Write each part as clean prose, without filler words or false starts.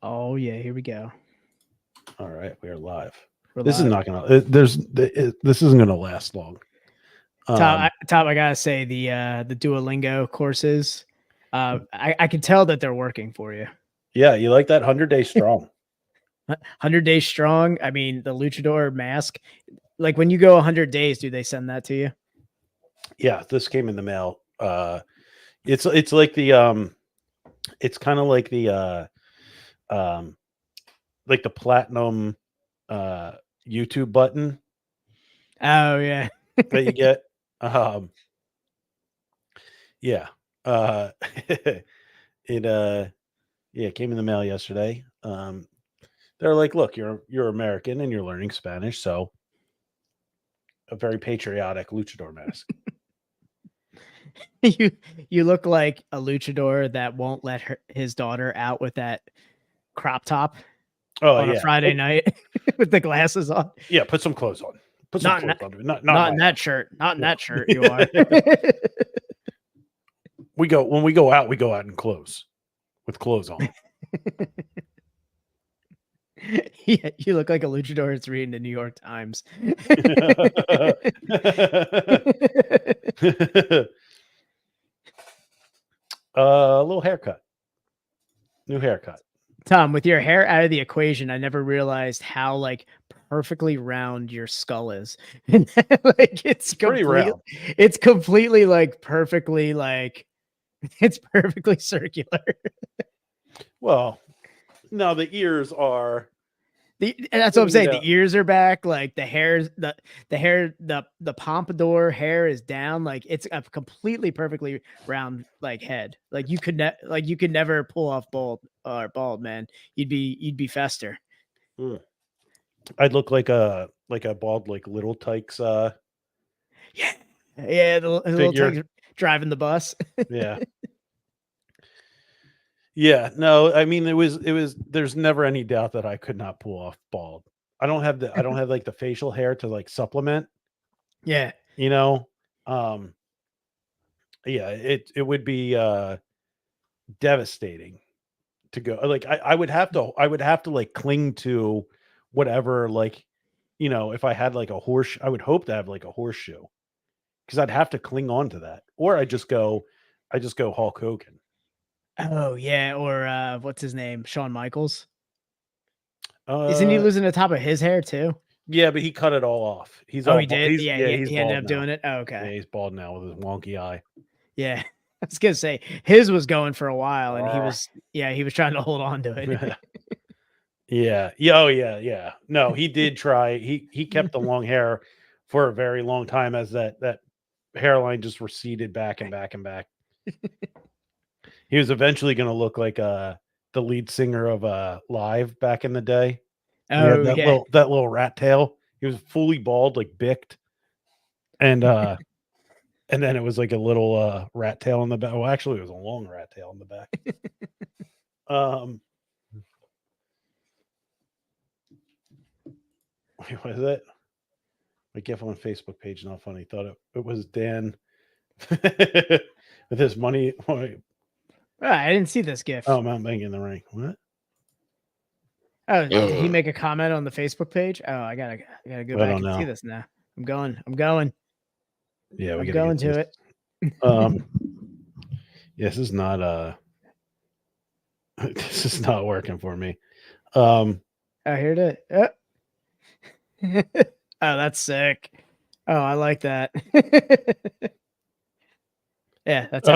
Oh yeah, here we go. All right, we are live. We're This is live. not gonna. This isn't gonna last long. Top, I gotta say the Duolingo courses, I can tell that they're working for you. Yeah, you like that 100 Day Strong? 100 Days Strong. I mean, the Luchador mask. Like when you go 100 days, do they send that to you? Yeah, this came in the mail. It's like it's kind of like the platinum YouTube button Oh yeah. that you get. Yeah. Uh, it yeah, it came in the mail yesterday. They're like, look, you're American and you're learning Spanish, so a very patriotic luchador mask. you you look like a luchador that won't let his daughter out with that crop top Oh on a yeah, Friday night with the glasses on. yeah. Put some clothes on. Put some clothes on. Not Not in my that house. shirt. Not in Yeah. that shirt. You are. When we go out in clothes with clothes on. Yeah, you look like a luchador that's reading the New York Times. A little haircut. New haircut. Tom, with your hair out of the equation, I never realized how like perfectly round your skull is. Like it's Pretty round. It's completely like perfectly like it's perfectly circular. Well, no, the ears are. That's what I'm saying. The ears are back. Like the hair's the pompadour hair is down. Like it's a completely perfectly round like head. Like you could never pull off bald, man. You'd be Fester. I'd look like a bald like Little Tykes. Yeah, the little Tykes driving the bus. Yeah. Yeah, no, I mean it was there's never any doubt that I could not pull off bald. I don't have like the facial hair to like supplement, Yeah. you know. Yeah, it would be devastating to go like I would have to like cling to whatever, like, you know, if I had like a horse, I would hope to have like a horseshoe because I'd have to cling on to that, or I just go Hulk Hogan. Oh yeah, or what's his name? Shawn Michaels. Isn't he Uh, losing the top of his hair too? yeah, but he cut it all off. He's Oh, all he did. he's Yeah, he's he ended bald up now. doing it. Oh, Yeah, okay. he's bald now with his wonky eye. Yeah, I was gonna say his was going for a while, and he was trying to hold on to it. Yeah. Oh yeah. No, he did try. He kept the long hair for a very long time as that hairline just receded back and back and back. He was eventually going to look like the lead singer of Live back in the day. He had Oh yeah. that little rat tail. He was fully bald, like bicked, and then it was like a little rat tail on the back. Well, actually, it was a long rat tail on the back. What is it? My GIF on Facebook page, not funny. Thought it was Dan with his money. Oh, I didn't see this GIF. Oh, Mount Bang in the ring. What? Oh, did he make a comment on the Facebook page? Oh, I gotta go back and see this now. I'm going. Yeah, I'm going to it. This is not this is not working for me. Oh, here it is. Oh, that's sick. Oh, I like that. Yeah, that's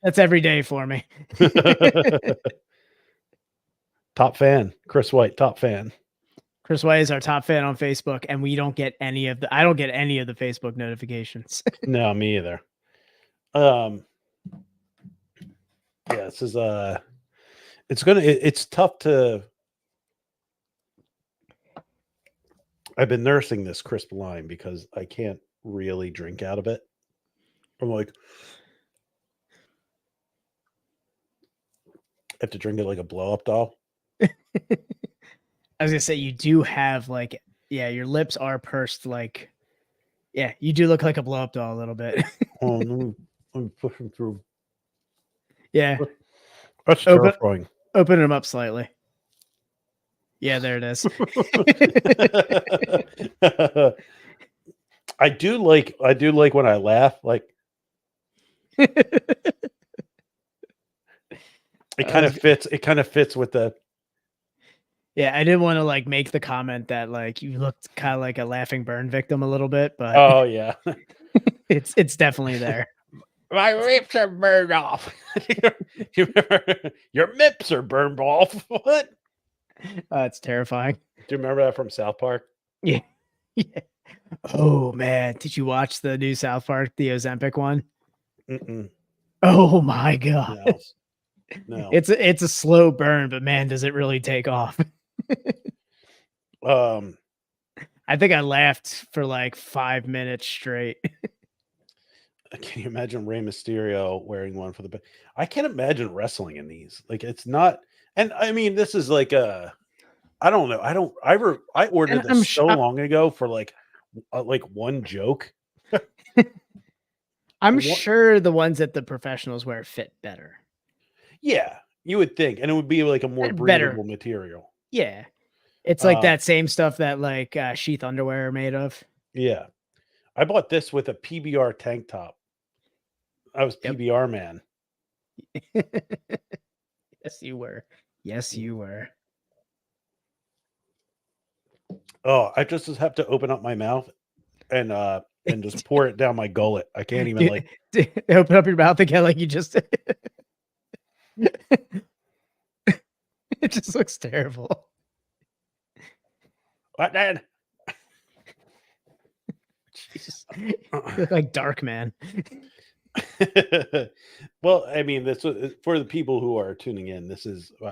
that's every day for me. Top fan, Chris White, top fan. Chris White is our top fan on Facebook, and we don't get any of I don't get any of the Facebook notifications. No, me either. Yeah, this is it's tough to. I've been nursing this crisp lime because I can't really drink out of it. I'm like, I have to drink it like a blow up doll. I was gonna say you do have like, yeah, your lips are pursed like, yeah, you do look like a blow up doll a little bit. Oh, I'm pushing through. Yeah, That's terrifying. Open them up slightly. Yeah, there it is. I do like when I laugh, like it kind of fits with the Yeah, I didn't want to like make the comment that like you looked kind of like a laughing burn victim a little bit, but oh yeah. it's definitely there. My lips are burned off. Your lips are burned off. What? It's terrifying. Do you remember that from South Park? Yeah. Yeah. Oh man, did you watch the new South Park, the Ozempic one? Mm-mm. Oh my god. No. It's a slow burn, but man, does it really take off. I think I laughed for like 5 minutes straight. Can you imagine Rey Mysterio wearing one for the? I can't imagine wrestling in these. Like it's not. And I mean, this is like a. I don't know. I ordered this so long ago for like one joke. I'm sure the ones that the professionals wear fit better. Yeah, you would think, and it would be like a more breathable material. Yeah, it's like that same stuff that like sheath underwear are made of. Yeah, I bought this with a PBR tank top. I was PBR man. Yes, you were. Yes, you were. Oh, I just have to open up my mouth and just pour it down my gullet. I can't even open up your mouth again like you just it just looks terrible. What, Dad? Jesus. You look like Dark Man. Well, I mean, this for the people who are tuning in.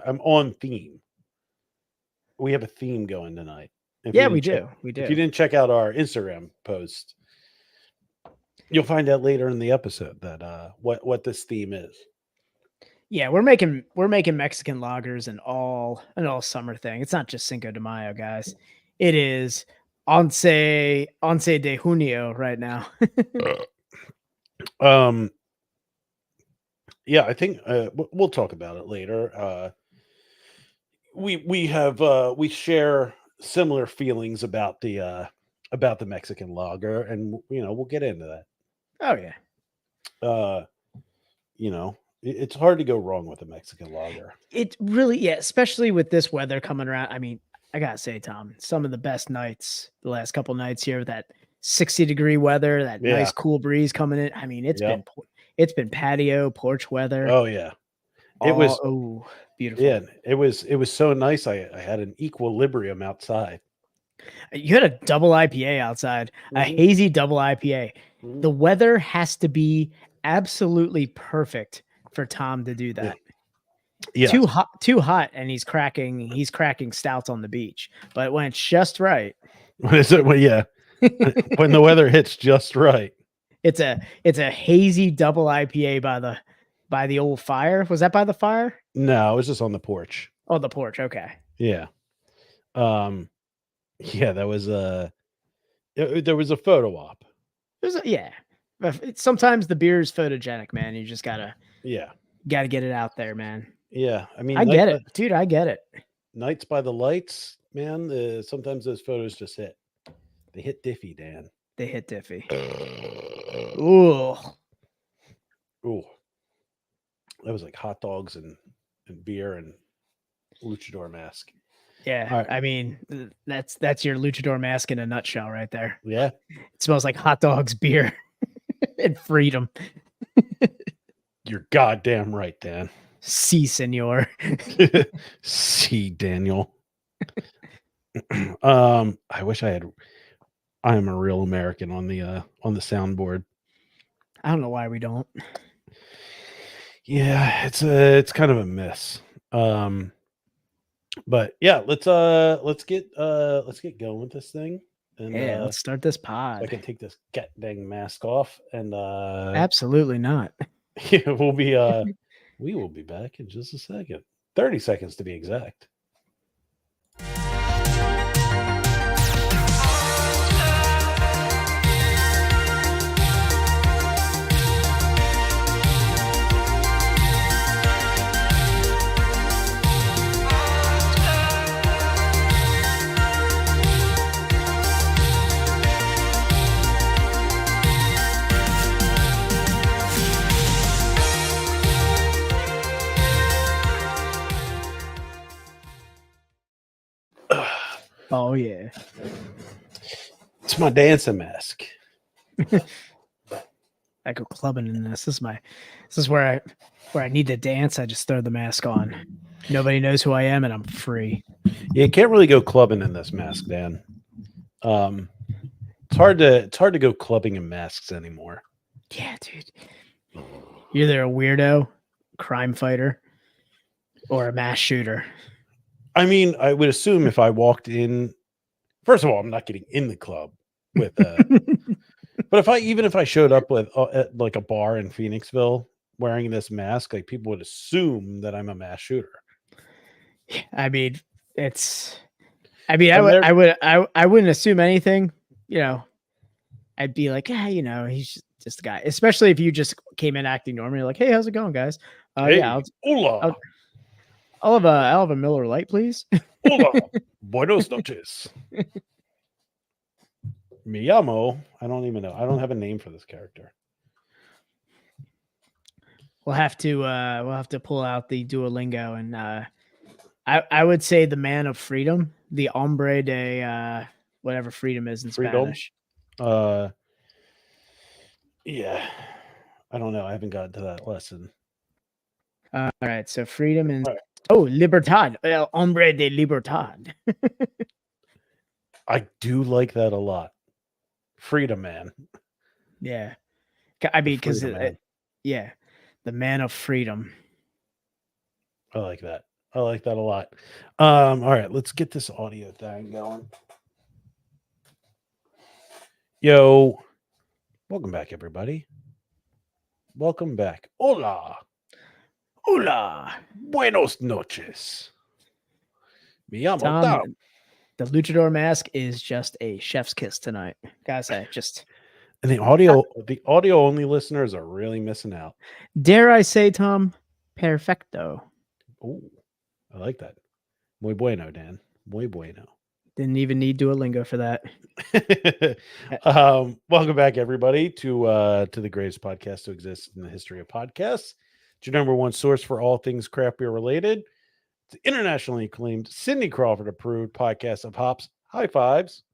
I'm on theme. We have a theme going tonight. We do. If you didn't check out our Instagram post, you'll find out later in the episode that what this theme is. Yeah, we're making Mexican lagers an all summer thing. It's not just Cinco de Mayo, guys. It is Once de Junio right now. Yeah, I think we'll talk about it later. We share similar feelings about the Mexican lager, and we'll get into that. Oh yeah. It's hard to go wrong with a Mexican lager. It really, especially with this weather coming around. I mean, I gotta say, Tom, some of the best nights, the last couple nights here, that 60-degree weather, that nice cool breeze coming in. I mean, it's been patio porch weather. Oh yeah, it was beautiful. Yeah, it was so nice. I had an equilibrium outside. You had a double IPA outside, a hazy double IPA. The weather has to be absolutely perfect for Tom to do that. Yeah. Too hot, and he's cracking stouts on the beach. But when it's just right, what is it? Well, yeah, when the weather hits just right, it's a hazy double IPA by the old fire. Was that by the fire? No, it was just on the porch. Oh, the porch. Okay. Yeah. Yeah, that was there was a photo op. Sometimes the beer is photogenic, man. You just gotta get it out there, man. Yeah, I mean, I get it, dude. I get it. Nights by the lights, man. Sometimes those photos just hit. They hit diffy, Dan. They hit diffy. Ooh. That was like hot dogs and beer and luchador mask. Yeah, right. I mean, that's your luchador mask in a nutshell right there. Yeah. It smells like hot dogs, beer, and freedom. You're goddamn right, Dan. Si, senor. Si, Daniel. I wish I am a real American on the soundboard. I don't know why we don't. Yeah, it's kind of a miss. But yeah, let's get going with this thing. And let's start this pod. So I can take this dang mask off and absolutely not. Yeah, we will be back in just a second. 30 seconds to be exact. Oh yeah. It's my dancing mask. I go clubbing in this. This is where I need to dance. I just throw the mask on. Nobody knows who I am, and I'm free. Yeah, you can't really go clubbing in this mask, Dan. It's hard to go clubbing in masks anymore. Yeah, dude. You're either a weirdo, crime fighter, or a mass shooter. I mean, I would assume if I walked in, first of all, I'm not getting in the club with but if I showed up with at like a bar in Phoenixville wearing this mask, like people would assume that I'm a mass shooter. I mean, it's. I mean, And I wouldn't assume anything. You know, I'd be like, yeah, you know, he's just a guy. Especially if you just came in acting normally, like, hey, how's it going, guys? hey, Yeah, hola, I'll have a Miller Lite, please. hola, buenos noches. Me llamo. I don't even know. I don't have a name for this character. We'll have to pull out the Duolingo and I would say the man of freedom, the hombre de whatever freedom is in Freedom. Spanish. Yeah. I don't know. I haven't gotten to that lesson. All right, so freedom and Right. libertad, hombre de libertad. I do like that a lot. Freedom man. Yeah, I mean, because yeah, the man of freedom. I like that. I like that a lot. All right, let's get this audio thing going. Yo, welcome back, everybody. Welcome back. Hola. Hola. Buenos noches. Me llamo Tom, Tom. The luchador mask is just a chef's kiss tonight. Gotta say, just. And the audio only listeners are really missing out. Dare I say, Tom, perfecto. Oh, I like that. Muy bueno, Dan. Muy bueno. Didn't even need Duolingo for that. Welcome back, everybody, to the greatest podcast to exist in the history of podcasts. It's your number one source for all things craft beer related. It's internationally acclaimed, Sidney Crawford approved podcast of hops, high fives,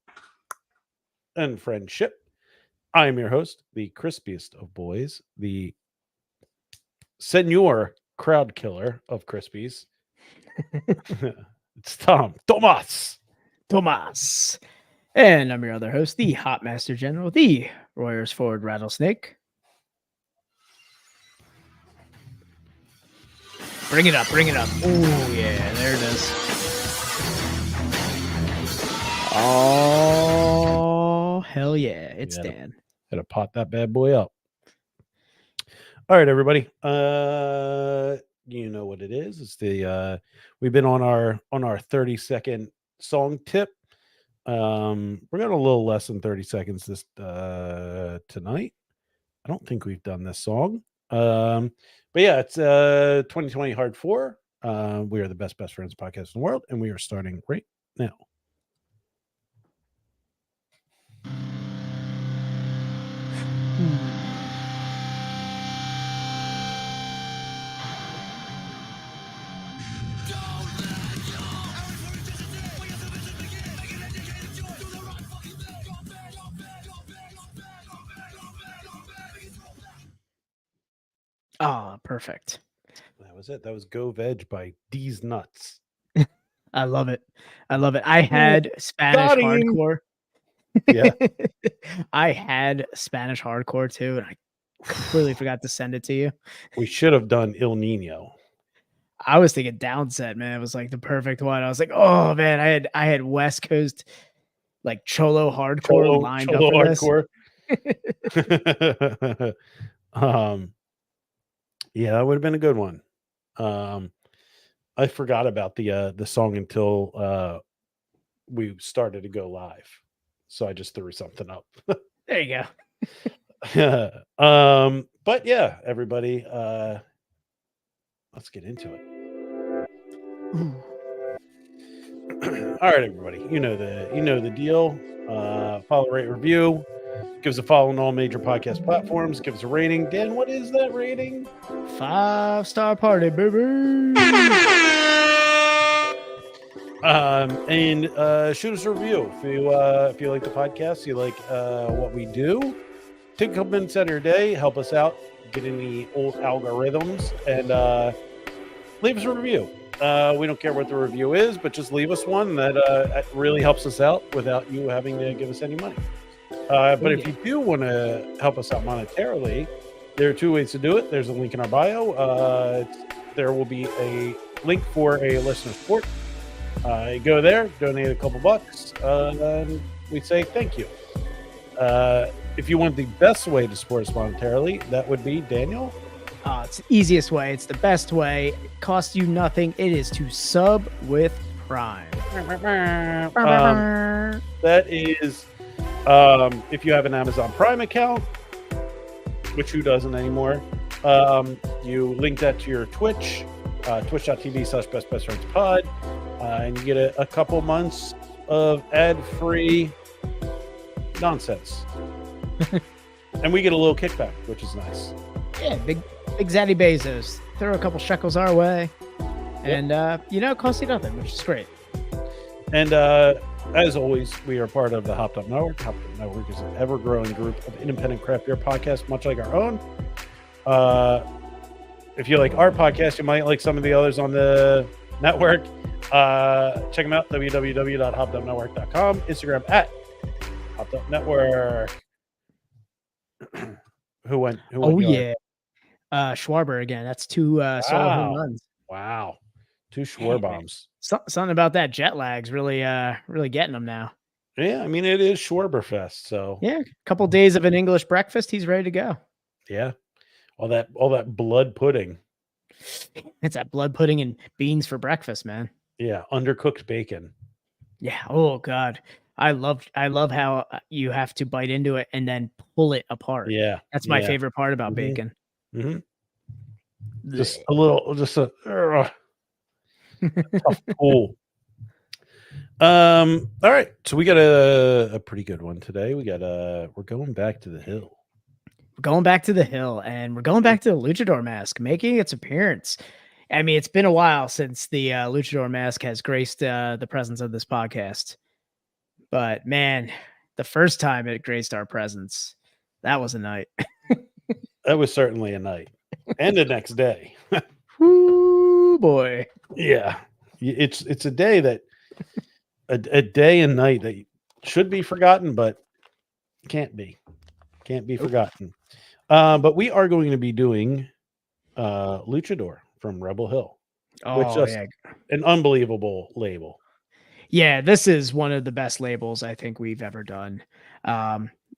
and friendship. I am your host, the crispiest of boys, the senor crowd killer of Crispies. It's Tomas. And I'm your other host, the Hot Master General, the Royers Forward Rattlesnake. Bring it up. Oh, yeah, there it is. Oh, hell yeah. It's Dan. Gotta pot that bad boy up. All right, everybody. You know what it is. It's the we've been on our 30-second song tip. We're going a little less than 30 seconds this tonight. I don't think we've done this song. But yeah, it's 2020 Hard 4. We are the best friends podcast in the world, and we are starting right now. Ah, perfect. That was it. That was Go Veg by D's Nuts. I love it. I had Spanish hardcore. Yeah. I had Spanish hardcore too, and I completely forgot to send it to you. We should have done Il Nino. I was thinking Downset, man. It was like the perfect one. I was like, oh man, I had West Coast like Cholo hardcore lined up for hardcore. This. Yeah, that would have been a good one. I forgot about the song until we started to go live, so I just threw something up. There you go. But yeah, everybody, let's get into it. All right, everybody, you know the deal. Follow, rate, review. Give us a follow on all major podcast platforms. Give us a rating. Dan, what is that rating? 5-star party, baby. And shoot us a review if you like the podcast, you like what we do. Take a couple minutes out of your day, help us out, get in the old algorithms, and leave us a review. We don't care what the review is, but just leave us one that really helps us out without you having to give us any money. But if you do want to help us out monetarily, there are two ways to do it. There's a link in our bio. There will be a link for a listener support. You go there, donate a couple bucks, and we say thank you. If you want the best way to support us monetarily, that would be, Daniel? It's the easiest way. It's the best way. It costs you nothing. It is to sub with Prime. That is, if you have an Amazon Prime account, which who doesn't anymore, you link that to your Twitch, twitch.tv/bestbestfriendspod, and you get a couple months of ad-free nonsense. And we get a little kickback, which is nice. Yeah, big Zaddy Bezos. Throw a couple shekels our way. And, it costs you nothing, which is great. And as always, we are part of the Hopped Up Network. Hopped Up Network is an ever-growing group of independent craft beer podcasts, much like our own. If you like our podcast, you might like some of the others on the network. Check them out, www.hoppedupnetwork.com. Instagram @HoppedUpNetwork. Who went? Yeah. Schwarber again. That's two solo home runs. Wow. Two Schwarbombs. Something about that jet lag's really getting him now. Yeah, I mean, it is Schwarberfest, so. Yeah, a couple days of an English breakfast, he's ready to go. Yeah. All that blood pudding. It's that blood pudding and beans for breakfast, man. Yeah, undercooked bacon. Yeah. Oh God. I love how you have to bite into it and then pull it apart. Yeah. That's my favorite part about bacon. Mm-hmm. Just a tough pull. All right. So we got a pretty good one today. We're going back to the hill. We're going back to the hill, and we're going back to the Luchador mask making its appearance. I mean, it's been a while since the Luchador mask has graced the presence of this podcast. But man, the first time it graced our presence, that was a night. That was certainly a night. And the next day. Whoo boy. Yeah. It's a day that a day and night that should be forgotten, but can't be forgotten. But we are going to be doing Luchador from Rebel Hill, which is an unbelievable label. Yeah, this is one of the best labels I think we've ever done.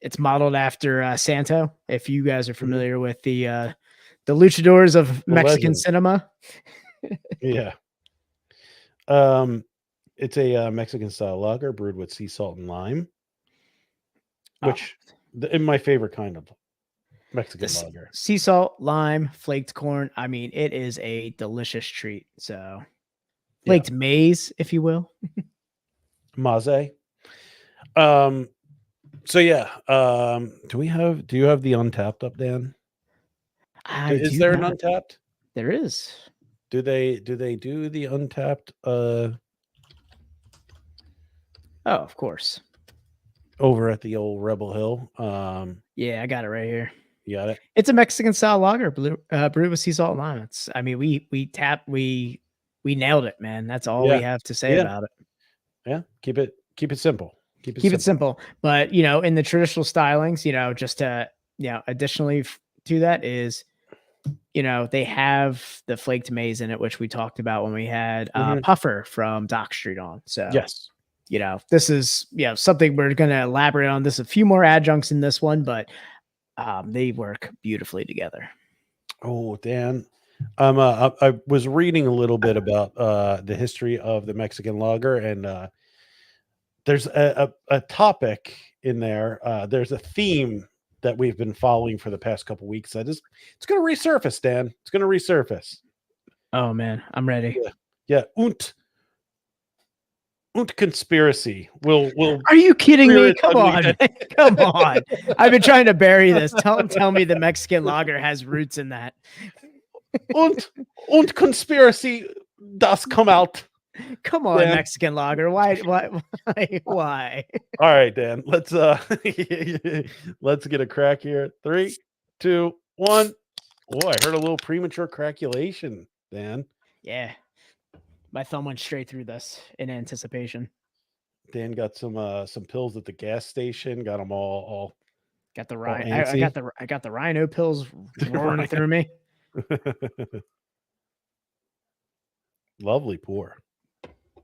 It's modeled after Santo. If you guys are familiar with the luchadors of Mexican cinema. Yeah. It's a Mexican style lager brewed with sea salt and lime, which is my favorite kind of Mexican lager. Sea salt, lime, flaked corn. I mean, it is a delicious treat. So flaked maize, if you will. Maze. So yeah. Do you have the Untapped up, Dan? Is there an Untapped? There is. Do they do the Untapped oh, of course. Over at the old Rebel Hill. Yeah, I got it right here. You got it. It's a Mexican style lager brewed with sea salt and lime. We nailed it, man. That's all we have to say about it. Yeah, keep it simple. Keep it simple. But in the traditional stylings, just to additionally to that is, they have the flaked maize in it, which we talked about when we had Puffer from Dock Street on. So yes, this is something we're going to elaborate on. There's a few more adjuncts in this one, but they work beautifully together. Oh, Dan. I was reading a little bit about the history of the Mexican lager, and there's a topic in there. There's a theme that we've been following for the past couple weeks. It's going to resurface, Dan. It's going to resurface. Oh man, I'm ready. Yeah. Und conspiracy. Will Are you kidding me? Come on. Come on. I've been trying to bury this. Tell me the Mexican lager has roots in that. Und conspiracy does come out. Come on, Dan. Mexican lager. Why? All right, Dan. Let's let's get a crack here. 3, 2, 1. Oh, I heard a little premature craculation, Dan. Yeah. My thumb went straight through this in anticipation. Dan got some pills at the gas station. Got them all Got the all rhino. antsy. I got the rhino pills roaring Right. through me. Lovely pour.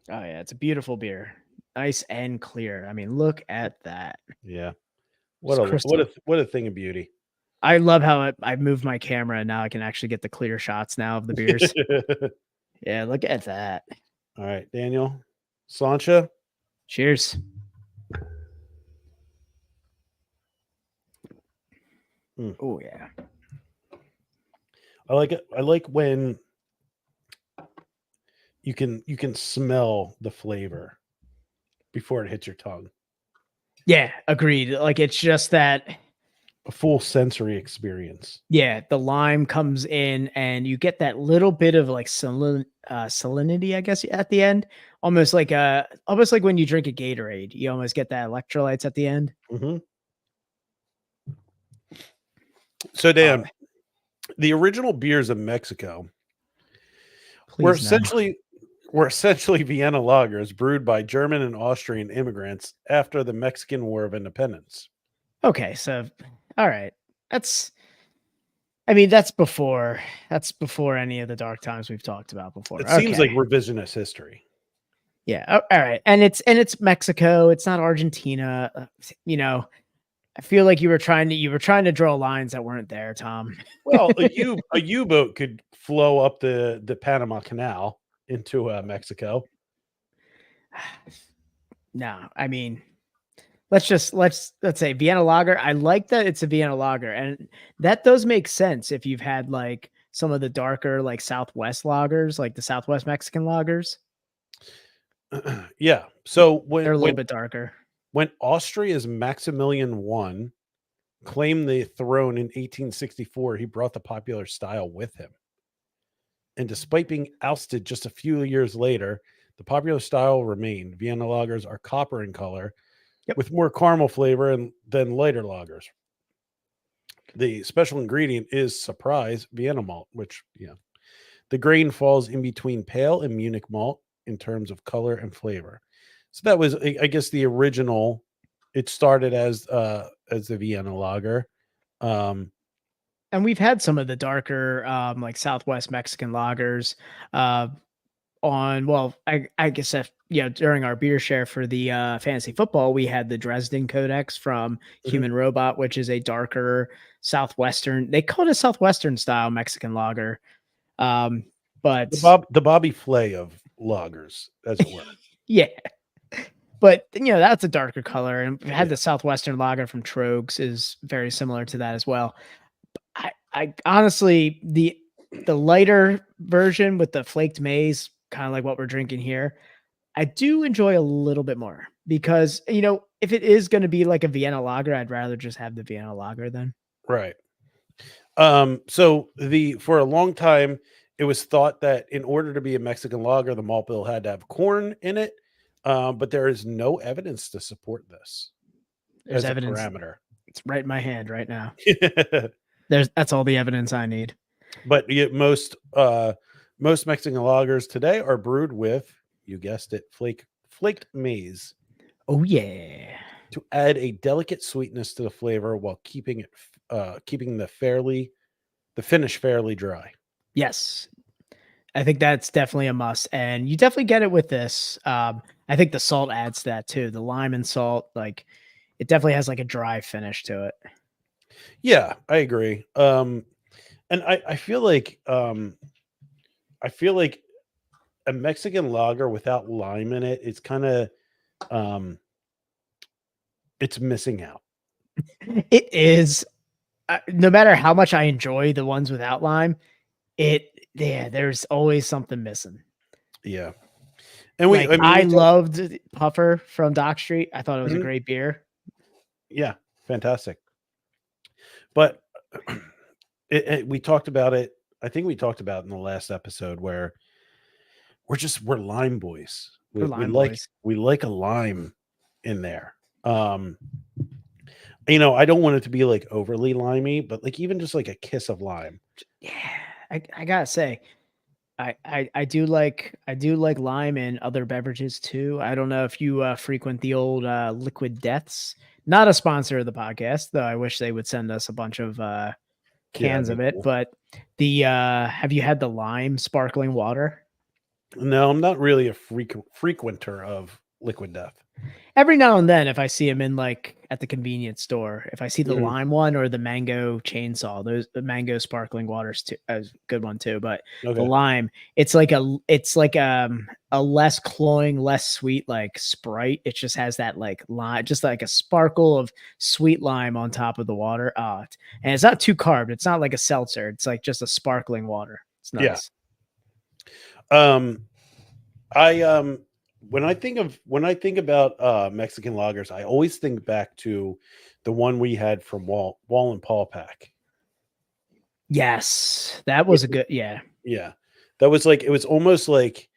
Oh yeah, it's a beautiful beer, nice and clear. I mean, look at that. Yeah. It's crystal. What a thing of beauty. I love how I moved my camera and now I can actually get the clear shots now of the beers. Yeah, look at that. All right, Daniel. Sancha. Cheers. Oh yeah. I like it. I like when you can smell the flavor before it hits your tongue. Yeah, agreed. Like it's just that A full sensory experience. yeah, the lime comes in and you get that little bit of like salinity, I guess, at the end. Almost like when you drink a Gatorade, you almost get that electrolytes at the end. Mm-hmm. So, Dan, the original beers of Mexico were essentially Vienna lagers brewed by German and Austrian immigrants after the Mexican War of Independence. Okay, so all right. That's before any of the dark times we've talked about before. It seems like revisionist history. Yeah. All right. And it's Mexico. It's not Argentina. You know, I feel like you were trying to draw lines that weren't there, Tom. Well, a U-boat could flow up the Panama Canal into Mexico. No, I mean, let's say Vienna lager. I like that it's a Vienna lager, and that does make sense if you've had like some of the darker like Southwest lagers, like the Southwest Mexican lagers. Yeah. So They're a little bit darker. When Austria's Maximilian I claimed the throne in 1864, he brought the popular style with him. And despite being ousted just a few years later, the popular style remained. Vienna lagers are copper in color, with more caramel flavor than lighter lagers. The special ingredient is surprise Vienna malt, which, the grain falls in between pale and Munich malt in terms of color and flavor. So that was, I guess, the original. It started as the Vienna lager. And we've had some of the darker, like Southwest Mexican lagers, I guess if, during our beer share for the fantasy football, we had the Dresden Codex from Human Robot, which is a darker Southwestern. They call it a Southwestern style Mexican lager. But the Bobby Flay of lagers, as it were. Yeah. But that's a darker color, and we had the Southwestern lager from Trogs is very similar to that as well. I honestly the lighter version with the flaked maize, kind of like what we're drinking here, I do enjoy a little bit more because if it is going to be like a Vienna lager, I'd rather just have the Vienna lager then. Right. So for a long time, it was thought that in order to be a Mexican lager, the malt bill had to have corn in it. But there is no evidence to support this. There's as evidence. a parameter. It's right in my hand right now. That's all the evidence I need. But most Mexican lagers today are brewed with, you guessed it, flaked maize. Oh yeah. To add a delicate sweetness to the flavor while keeping the finish fairly dry. Yes. I think that's definitely a must, and you definitely get it with this. I think the salt adds to that too. The lime and salt, like it definitely has like a dry finish to it. Yeah, I agree. And I feel like a Mexican lager without lime in it is kind of it's missing out. It is. No matter how much I enjoy the ones without lime, there's always something missing. Yeah. And I loved Puffer from Dock Street. I thought it was a great beer. Yeah, fantastic. But we talked about it. I think we talked about in the last episode where we're lime boys. For Lime Boys. We like a lime in there. Um, I don't want it to be like overly limey, but like even just like a kiss of lime. Yeah, I gotta say, I do like lime in other beverages too. I don't know if you frequent the old Liquid Deaths. Not a sponsor of the podcast, though. I wish they would send us a bunch of Yeah, that'd cans be of it. cool. But the have you had the lime sparkling water? No, I'm not really a frequenter of Liquid Death. Every now and then, if I see them in like at the convenience store, if I see the Mhm. lime one or the mango chainsaw, those the mango sparkling waters too, a good one too. But the Okay. lime, it's like a less cloying, less sweet like Sprite. It just has that like lime, just like a sparkle of sweet lime on top of the water. And it's not too carved. It's not like a seltzer. It's like just a sparkling water. It's Yeah. nice. Um, I when I think about Mexican lagers, I always think back to the one we had from Wall and Paul Pack. Yes, that Which was a good. Yeah, Yeah. That was like it was almost like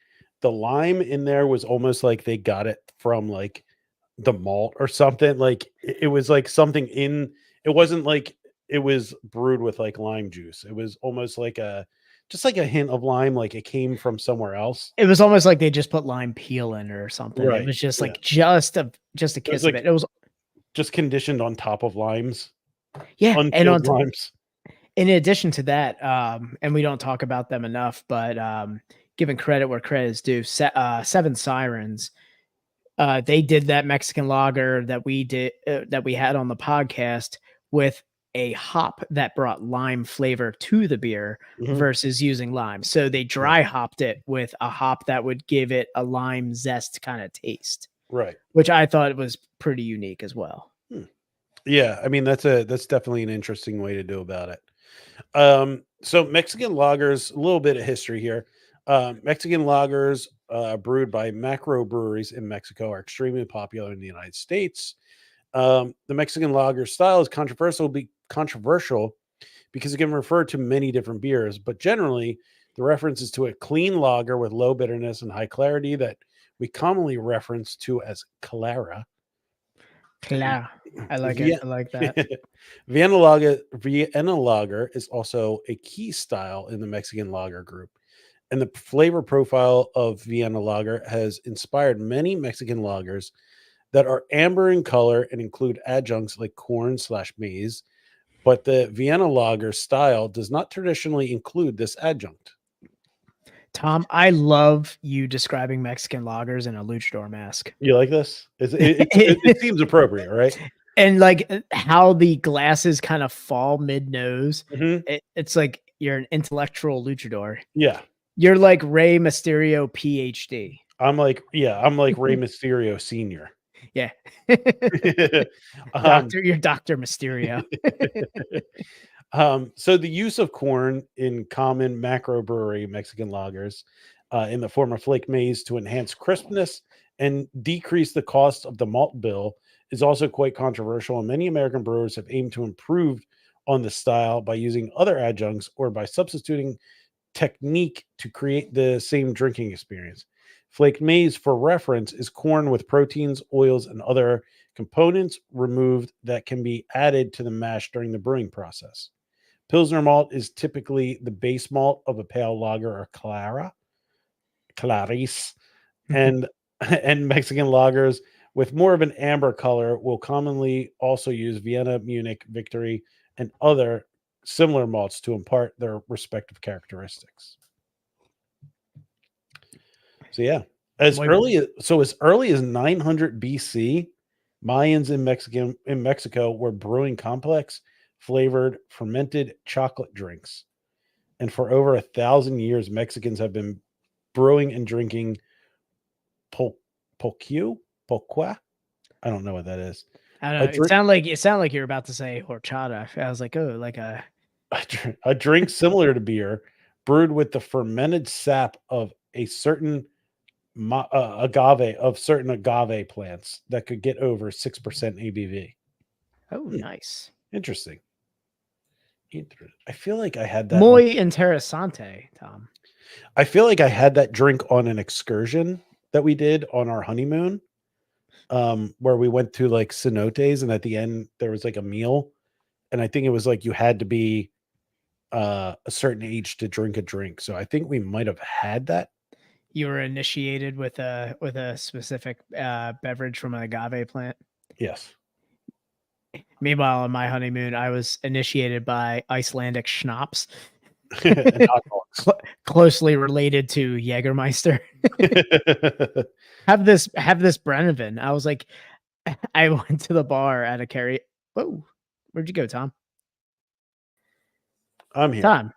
the lime in there was almost like they got it from like the malt or something. Like it was like something in it wasn't like it was brewed with like lime juice. It was almost like a just like a hint of lime, like it came from somewhere else. it was almost like they just put lime peel in it or something. It Right. was just Yeah. like just a It was kiss of like it. It was just conditioned on top of limes, yeah, and unpeeled limes. in addition to that, and we don't talk about them enough, but giving credit where credit is due, Seven Sirens, they did that Mexican lager that we had on the podcast with a hop that brought lime flavor to the beer Mhm. versus using lime. So they Right. dry hopped it with a hop that would give it a lime zest kind of taste, Right. which I thought was pretty unique as well. Hmm. Yeah, I mean that's definitely an interesting way to do about it. So Mexican lagers, a little bit of history here. Mexican lagers, brewed by macro breweries in Mexico, are extremely popular in the United States. The Mexican lager style is controversial because it can refer to many different beers, but generally the reference is to a clean lager with low bitterness and high clarity that we commonly reference to as Clara. Claro. I like it. Via I like that. Vienna lager is also a key style in the Mexican lager group, and the flavor profile of Vienna lager has inspired many Mexican lagers that are amber in color and include adjuncts like corn/maize. But the Vienna lager style does not traditionally include this adjunct. Tom, I love you describing Mexican lagers in a luchador mask. You like this? It seems appropriate, right? And like how the glasses kind of fall mid nose. Hmm. It's like you're an intellectual luchador. Yeah, You're like Rey Mysterio, PhD. I'm like Rey Mysterio Senior. Yeah. um, You're Dr. Mysterio. so the use of corn in common macro brewery Mexican lagers in the form of flake maize to enhance crispness and decrease the cost of the malt bill is also quite controversial, and many American brewers have aimed to improve on the style by using other adjuncts or by substituting technique to create the same drinking experience. Flake maize, for reference, is corn with proteins, oils, and other components removed that can be added to the mash during the brewing process. Pilsner malt is typically the base malt of a pale lager or claris, and and Mexican lagers with more of an amber color will commonly also use Vienna, Munich, Victory, and other similar malts to impart their respective characteristics. So yeah, as early as 900 BC, Mayans in Mexico were brewing complex flavored fermented chocolate drinks, and for over 1,000 years, Mexicans have been brewing and drinking pul- pulque. I don't know what that is. I don't A know. It drink, sounded like you're about to say horchata. I was like, oh, like a a drink similar to beer, brewed with the fermented sap of a certain certain agave plants that could get over 6% ABV. oh, Hmm, nice. interesting. I feel like I had that on. Muy interesante, Tom. I feel like I had that drink on an excursion that we did on our honeymoon, where we went to like cenotes, and at the end there was like a meal, and I think it was like you had to be a certain age to drink a drink. So I think we might have had that. You were initiated with a specific beverage from an agave plant. Yes. Meanwhile, on my honeymoon, I was initiated by Icelandic schnapps, And hot dogs. closely related to Jägermeister. Have this Brennivin. I was like, I went to the bar at a carry. Whoa, where'd you go, Tom? I'm here. Tom,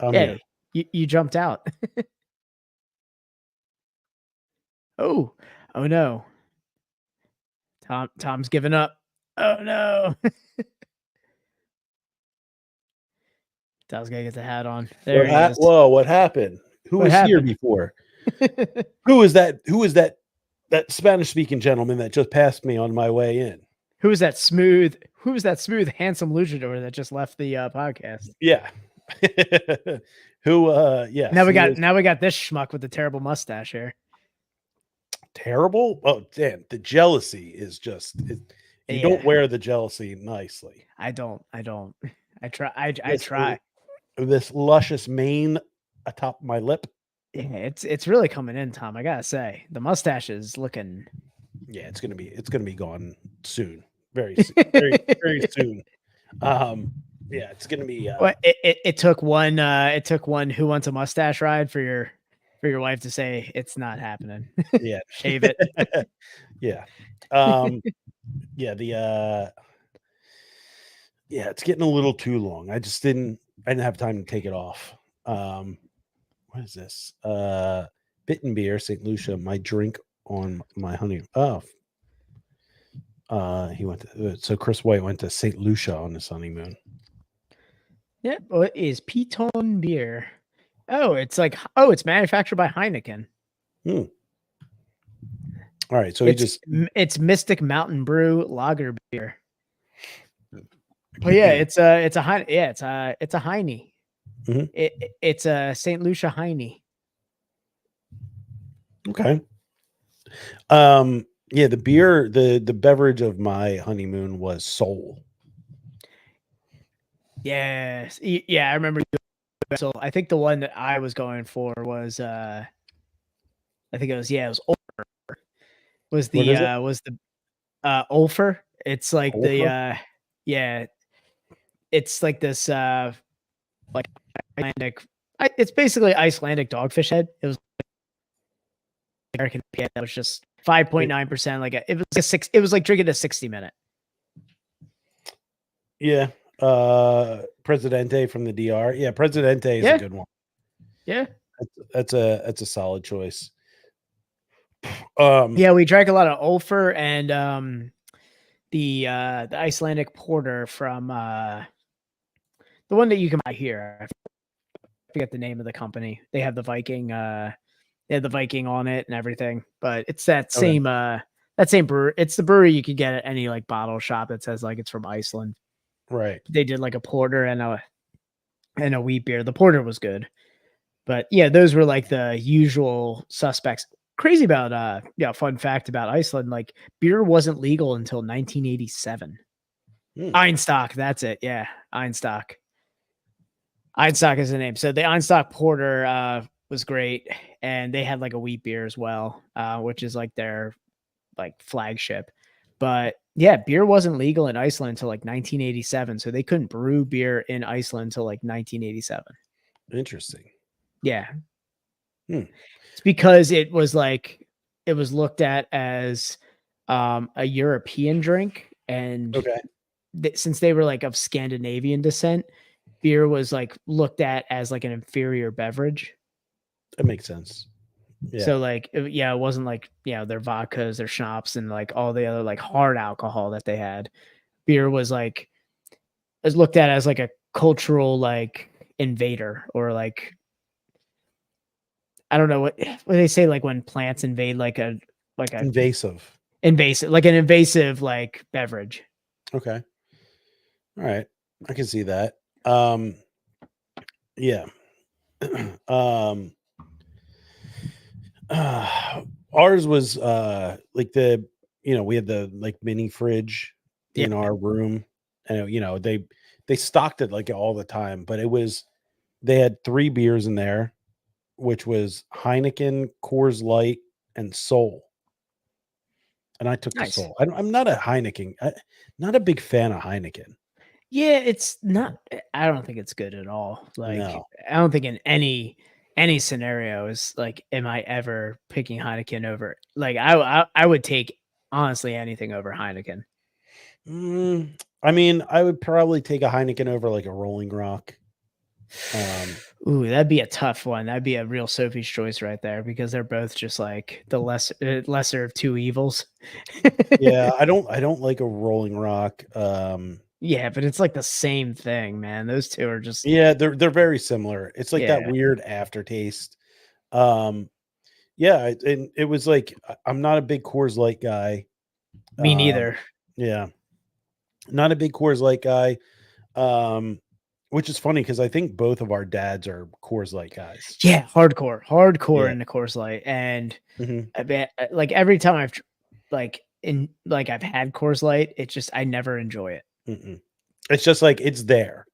I'm yeah, here. you jumped out. Oh, oh no, Tom's given up. Oh no, Tom's gotta get the hat on. There he is. Whoa, what happened? Who What was here happened? before? Who is that? Who is that Spanish speaking gentleman that just passed me on my way in? Who was that smooth? Who was that smooth, handsome luchador that just left the podcast? Yeah. Who yes. Now we got this schmuck with the terrible mustache here. Terrible. Oh damn, the jealousy is just you don't wear the jealousy nicely. I don't. I try. I try. This luscious mane atop my lip. Yeah, it's really coming in, Tom. I gotta say, the mustache is looking. Yeah, it's gonna be gone soon. Very soon. Very soon. Yeah, it's gonna be Well, it took one Who Wants a Mustache ride for your wife to say it's not happening. yeah. Shave it. Yeah. Yeah, yeah, it's getting a little too long. I didn't have time to take it off. What is this? Bitten beer, St. Lucia, my drink on my honey. Oh. He went to, so Chris White went to St. Lucia on his honeymoon. Yeah, what is Piton beer? Oh, it's manufactured by Heineken. All right, so it's Mystic Mountain Brew lager beer. Oh yeah, it's a Heine. Yeah, it's a Heine. Mm-hmm. It's a St. Lucia Heine. Okay. Yeah, the beer, the beverage of my honeymoon was Soul. Yes. Yeah, I remember. So I think the one that I was going for was I think it was Ulfer. Was the Ulfer. It's like Ulfer? it's like this like Icelandic. It's basically Icelandic dogfish head. It was American that was just 5.9%. Like it was a 6. It was like drinking a 60-minute. Yeah. Presidente from the DR. Yeah, Presidente is a good one. Yeah. That's a solid choice. Yeah, we drank a lot of Ulfer and the Icelandic porter from the one that you can buy here. I forget the name of the company. They have the Viking they have the Viking on it and everything, but it's that same brewery. It's the brewery you could get at any like bottle shop that says like it's from Iceland. Right. They did like a porter and a wheat beer. The porter was good. But yeah, those were like the usual suspects. Crazy about fun fact about Iceland, like beer wasn't legal until 1987. Einstock, that's it. Yeah, Einstock. Einstock is the name. So the Einstock porter was great, and they had like a wheat beer as well, which is like their like flagship. But yeah, beer wasn't legal in Iceland until like 1987, so they couldn't brew beer in Iceland until like 1987. Interesting. Yeah. It's because it was looked at as a European drink, and since they were like of Scandinavian descent, beer was like looked at as like an inferior beverage. That makes sense. Yeah. So like, it wasn't like, their vodkas, their schnapps, and like all the other like hard alcohol that they had. Beer was looked at as like a cultural like invader, or like, I don't know what they say, like when plants invade like a invasive like an invasive like beverage. Okay. All right. I can see that. Yeah. Ours was like we had the like mini fridge Yeah. in our room, and they stocked it like all the time, but they had 3 beers in there, which was Heineken, Coors Light, and Sol. And I took the Nice. Sol. I'm not a not a big fan of Heineken. Yeah, it's not I don't think it's good at all. Like, No. I don't think in any scenario is like, am I ever picking Heineken over like, I would take honestly anything over Heineken. I mean, I would probably take a Heineken over like a Rolling Rock. Ooh, that'd be a tough one. That'd be a real Sophie's choice right there because they're both just like the lesser of two evils. Yeah, I don't like a Rolling Rock. Yeah, but it's like the same thing, man. Those 2 are just Yeah, they're very similar. It's like that yeah, weird aftertaste. Um, yeah, and it was like I'm not a big Coors Light guy. me Um, neither. yeah, not a big Coors Light guy. Um, which is funny because I think both of our dads are Coors Light guys. Yeah, hardcore Yeah. in the Coors Light, and Mhm. I bet like every time I've had Coors Light, it just I never enjoy it. Mm-mm. It's just like it's there.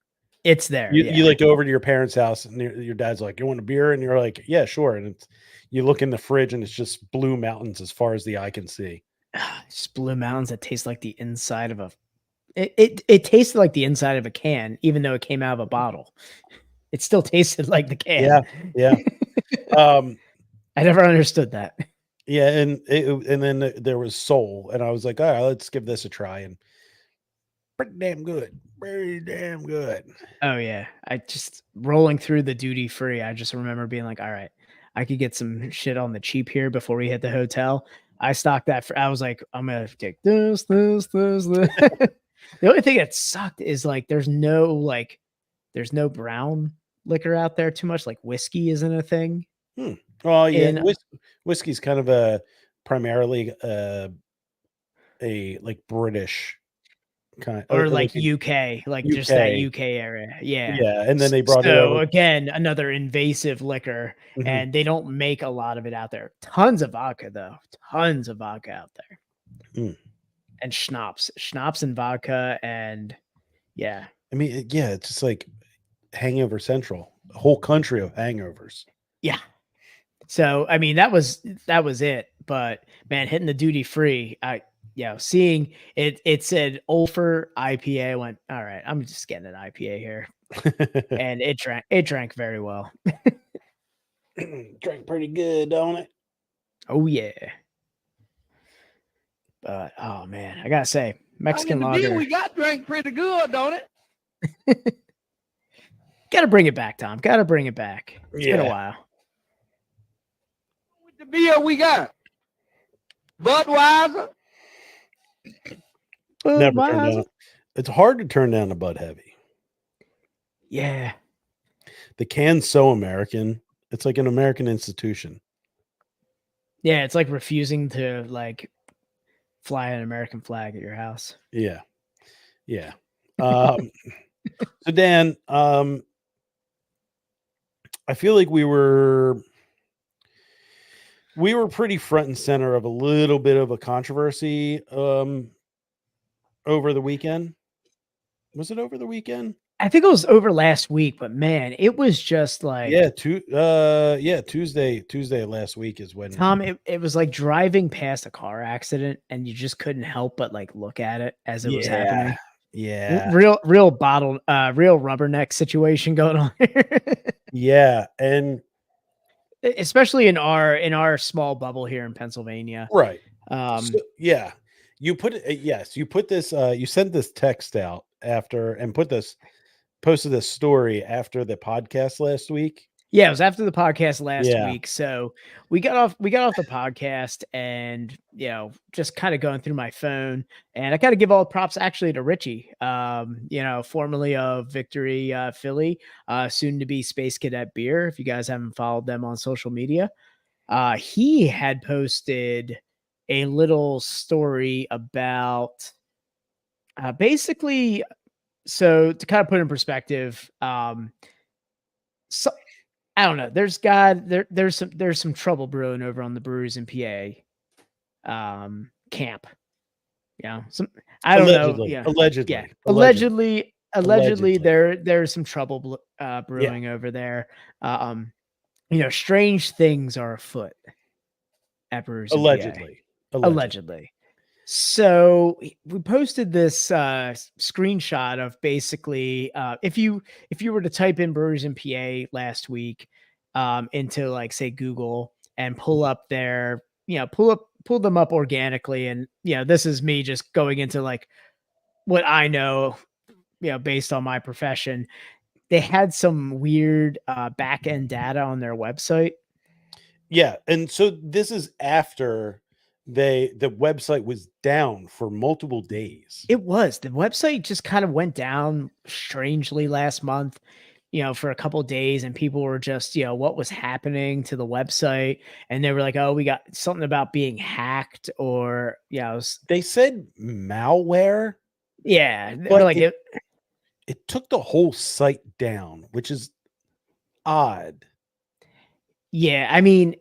It's there, You yeah. like go over to your parents' house and your dad's like, "You want a beer?" And you're like, "Yeah, sure." And you look in the fridge and it's just blue mountains as far as the eye can see. Just Blue Mountains that taste like the inside of a it tasted like the inside of a can, even though it came out of a bottle. It still tasted like the can. Yeah, yeah. Um, I never understood that. yeah, and then there was Soul, and I was like, "All right, let's give this a try." And pretty damn good, very damn good. Oh, yeah. I just rolling through the duty free, I just remember being like, "Alright, I could get some shit on the cheap here before we hit the hotel." I stocked that for I was like, "I'm gonna take this." The only thing that sucked is, like, there's no brown liquor out there too much, like, whiskey isn't a thing Hmm. Well, yeah, in whiskey's kind of a primarily a like British kind, or, like like, a UK, like, just that UK. UK area, yeah. Yeah, and then they brought it So, over. again, another invasive liquor, Mhm. and they don't make a lot of it out there. Tons of vodka, though, tons of vodka out there, Mm. and schnapps and vodka, and yeah. I mean, yeah, it's just like Hangover Central, a whole country of hangovers. Yeah. So, I mean, that was it, but, man, hitting the duty free, seeing it said Ulfer IPA, I went, "Alright, I'm just getting an IPA here," and it drank very well. Drank pretty good, don't it? Oh, yeah. But, oh, man, I gotta say, I mean, Mexican the beer lager we got drank pretty good, don't it? gotta bring it back, Tom, gotta bring it back. It's been a Yeah. while. With the beer we got, Budweiser. Never turned down Budweiser? it's hard to turn down a Bud Heavy. Yeah. The can's so American. It's like an American institution. Yeah, it's like refusing to, like, fly an American flag at your house. Yeah. Yeah. Um, so Dan, I feel like we were pretty front and center of a little bit of a controversy over the weekend. Was it over the weekend? I think it was over last week, but, man, it was just Yeah, like Tuesday last week is when. Tom, it was like driving past a car accident, and you just couldn't help but, like, look at it as it was Yeah. happening. R Yeah. real rubberneck situation going on here. Yeah, and Especially in our small bubble here in Pennsylvania. right. So, Um, yeah. You put it yes, you put this you sent this text out after and posted this story after the podcast last week. yeah, it was after the podcast last Yeah. week. So we got off the podcast and just kind of going through my phone. And I gotta give all props actually to Richie, formerly of Victory Philly, soon to be Space Cadet Beer. If you guys haven't followed them on social media. He had posted a little story about basically, so to kind of put in perspective, so I don't know. There's some trouble brewing over on the Brewers in PA camp. Yeah. I don't know. Allegedly, Yeah. Yeah. allegedly, allegedly, Allegedly allegedly. there's some trouble Yeah, brewing over there. Um, strange things are afoot at Brewers in PA. allegedly, allegedly. Allegedly. So we posted this screenshot of basically if you were to type in Brewers in PA last week into like say Google and pull up their pull them up organically, and this is me just going into like what I know based on my profession. They had some weird back end data on their website. Yeah, and so this is after the website was down for multiple days. It was. The website just kind of went down strangely last month, for a couple of days, and people were just, what was happening to the website? And they were like, "Oh, we got something about being hacked," or They said malware, yeah, they were but like it took the whole site down, which is odd. yeah, I mean,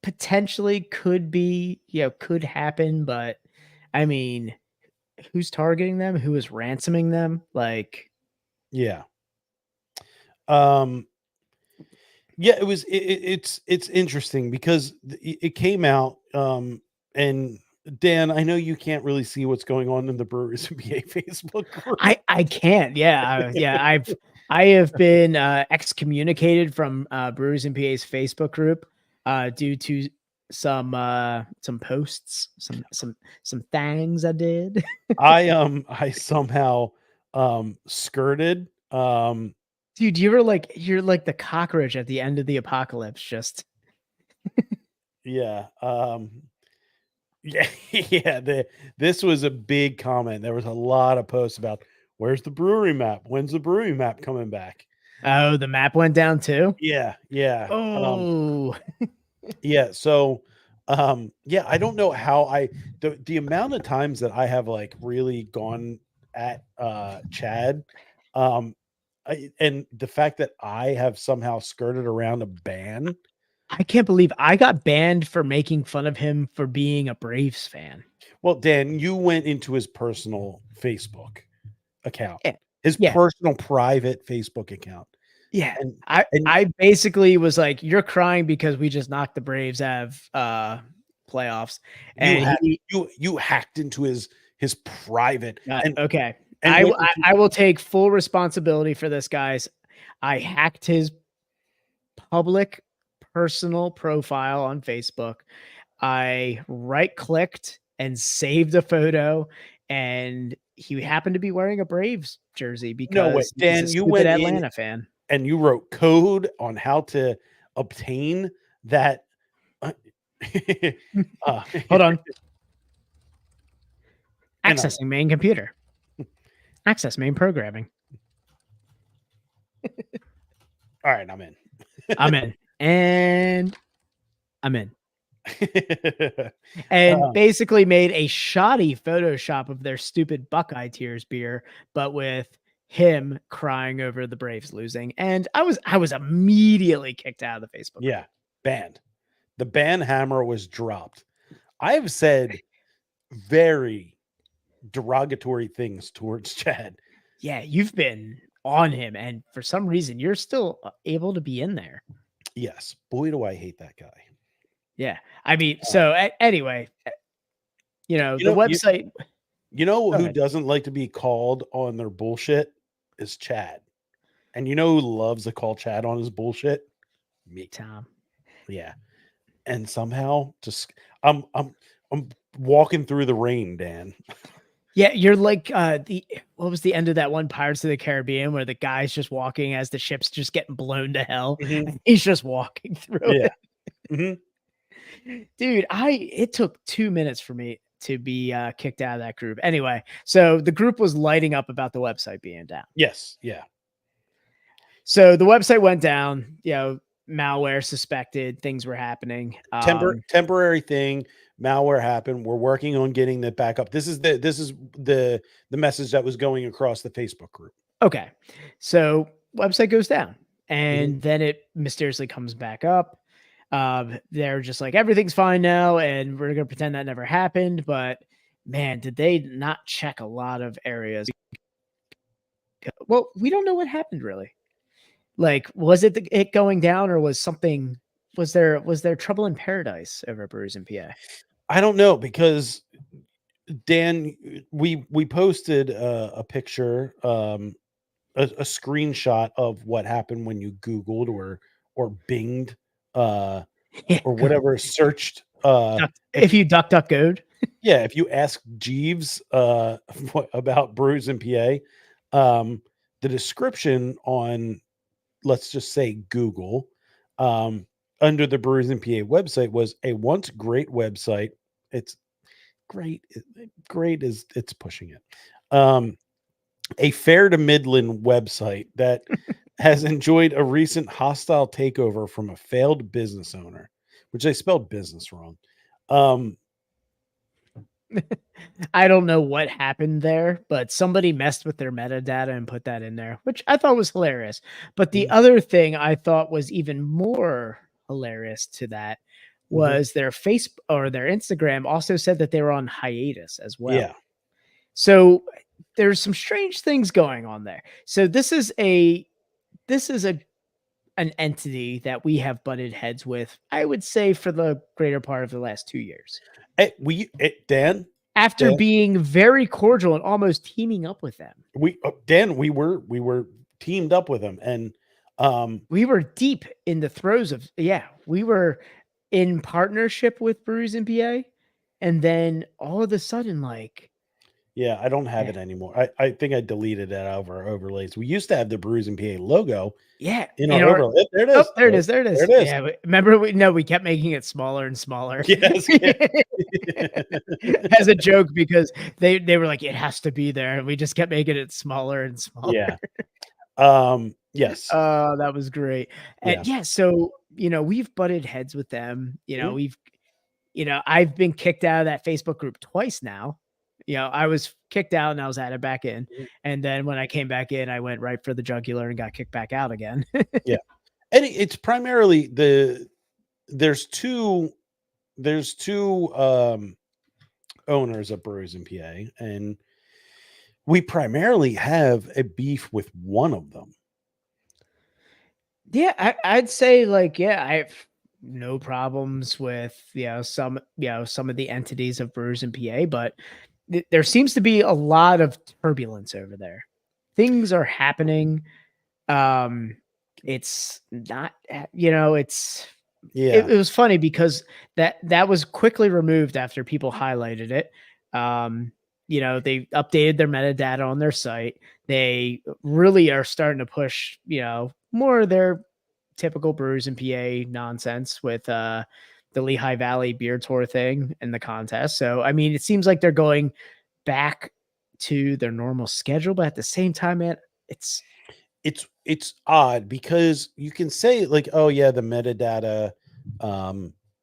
potentially could be, could happen, but I mean, who's targeting them? Who is ransoming them? Like, Yeah. Um yeah, it's interesting because it came out and Dan, I know you can't really see what's going on in the Brewers NBA Facebook group. I can't. Yeah, I have been excommunicated from Brewers and PA's Facebook group due to some posts, some things I did. I somehow skirted Dude, you're like the cockroach at the end of the apocalypse. Just yeah yeah yeah this was a big comment. There was a lot of posts about where's the brewery map, when's the brewery map coming back. oh, the map went down too. Yeah Oh, yeah so yeah, I don't know how the amount of times that I have like really gone at Chad and the fact that I have somehow skirted around a ban. I can't believe I got banned for making fun of him for being a Braves fan. Well, Dan, you went into his personal Facebook account, Yeah. his Yeah. personal private Facebook account. Yeah. And I basically was like, "You're crying because we just knocked the Braves out of playoffs." And you hacked into his private okay. and I will take full responsibility for this, guys. I hacked his public personal profile on Facebook. I right-clicked and saved a photo, and he happened to be wearing a Braves jersey no way, because Dan, he's a you stupid went Atlanta in fan. and you wrote code on how to obtain that. Hold on. And Accessing main computer. Access main programming. all right, I'm in. I'm in. And I'm in. And basically made a shoddy Photoshop of their stupid Buckeye Tears beer, but with him crying over the Braves losing. And I was immediately kicked out of the Facebook group. Yeah, banned. The ban hammer was dropped. I have said very derogatory things towards Chad. Yeah, you've been on him, and for some reason you're still able to be in there. Yes, boy, do I hate that guy. Yeah, I mean, so anyway, the website. You know who doesn't like to be called on their bullshit is Chad, and you know who loves to call Chad on his bullshit? Me, Tom. Yeah, and somehow just I'm walking through the rain, Dan. Yeah, you're like what was the end of that one Pirates of the Caribbean where the guy's just walking as the ship's just getting blown to hell. Mm-hmm. And he's just walking through it. Mm-hmm. Dude, it took 2 minutes for me to be kicked out of that group. Anyway, so the group was lighting up about the website being down. Yes, yeah. So the website went down, malware suspected, things were happening. Temporary thing. Malware happened. We're working on getting that back up. This is the message that was going across the Facebook group. Okay. So website goes down. and then it mysteriously comes back up. They're just like, everything's fine now, and we're gonna pretend that never happened. But man, did they not check a lot of areas? Well, we don't know what happened really. Like, was it it going down, or was something? Was there trouble in paradise over at Brewers in PA? I don't know, because Dan, we posted a picture, a screenshot of what happened when you Googled or Binged, Yeah. or whatever searched. If you duck goed. Yeah, if you ask Jeeves about Brews in PA, the description on, let's just say, Google, under the Brews in PA website, was a once great website. It's great. Great is, it's pushing it. A fair to Midland website that has enjoyed a recent hostile takeover from a failed business owner, which they spelled business wrong. I don't know what happened there, but somebody messed with their metadata and put that in there, which I thought was hilarious. But the other thing I thought was even more hilarious to that was their Facebook or their Instagram also said that they were on hiatus as well. Yeah. So there's some strange things going on there. So this is an entity that we have butted heads with, I would say, for the greater part of the last 2 years. Dan, After being very cordial and almost teaming up with them. we were teamed up with them, and we were deep in the throes of, we were in partnership with Brews in PA, and then all of a sudden, like, I don't have it anymore. I think I deleted it out of our overlays. We used to have the Brews in PA logo. In our overlay. There it is. Oh, there it is. There it is. There it is. Yeah, remember we kept making it smaller and smaller. Yes. As a joke, because they were like, it has to be there, and we just kept making it smaller and smaller. Yes. That was great. And so we've butted heads with them. I've been kicked out of that Facebook group twice now. I was kicked out and I was added back in. And then when I came back in, I went right for the jugular and got kicked back out again. Yeah. And it's primarily there's two owners of Brews in PA, and we primarily have a beef with one of them. Yeah, I'd say, like, I have no problems with some of the entities of Brewers in PA, but there seems to be a lot of turbulence over there. Things are happening. It's not, it was funny because that was quickly removed after people highlighted it. They updated their metadata on their site. They really are starting to push, more of their typical Brews in PA nonsense with the Lehigh Valley Beer Tour thing and the contest. So, I mean, it seems like they're going back to their normal schedule, but at the same time, man, it's odd because you can say, like, oh yeah, the metadata,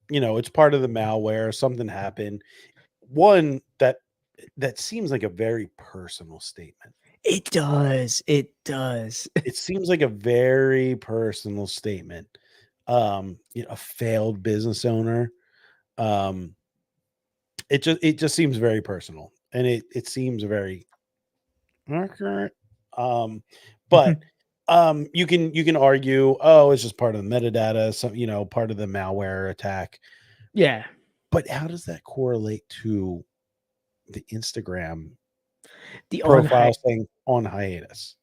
it's part of the malware, something happened. One that seems like a very personal statement. It does. It seems like a very personal statement. A failed business owner. It just seems very personal, and it seems very accurate. But you can argue, oh, it's just part of the metadata, some part of the malware attack. Yeah. But how does that correlate to the Instagram the profile saying on hiatus?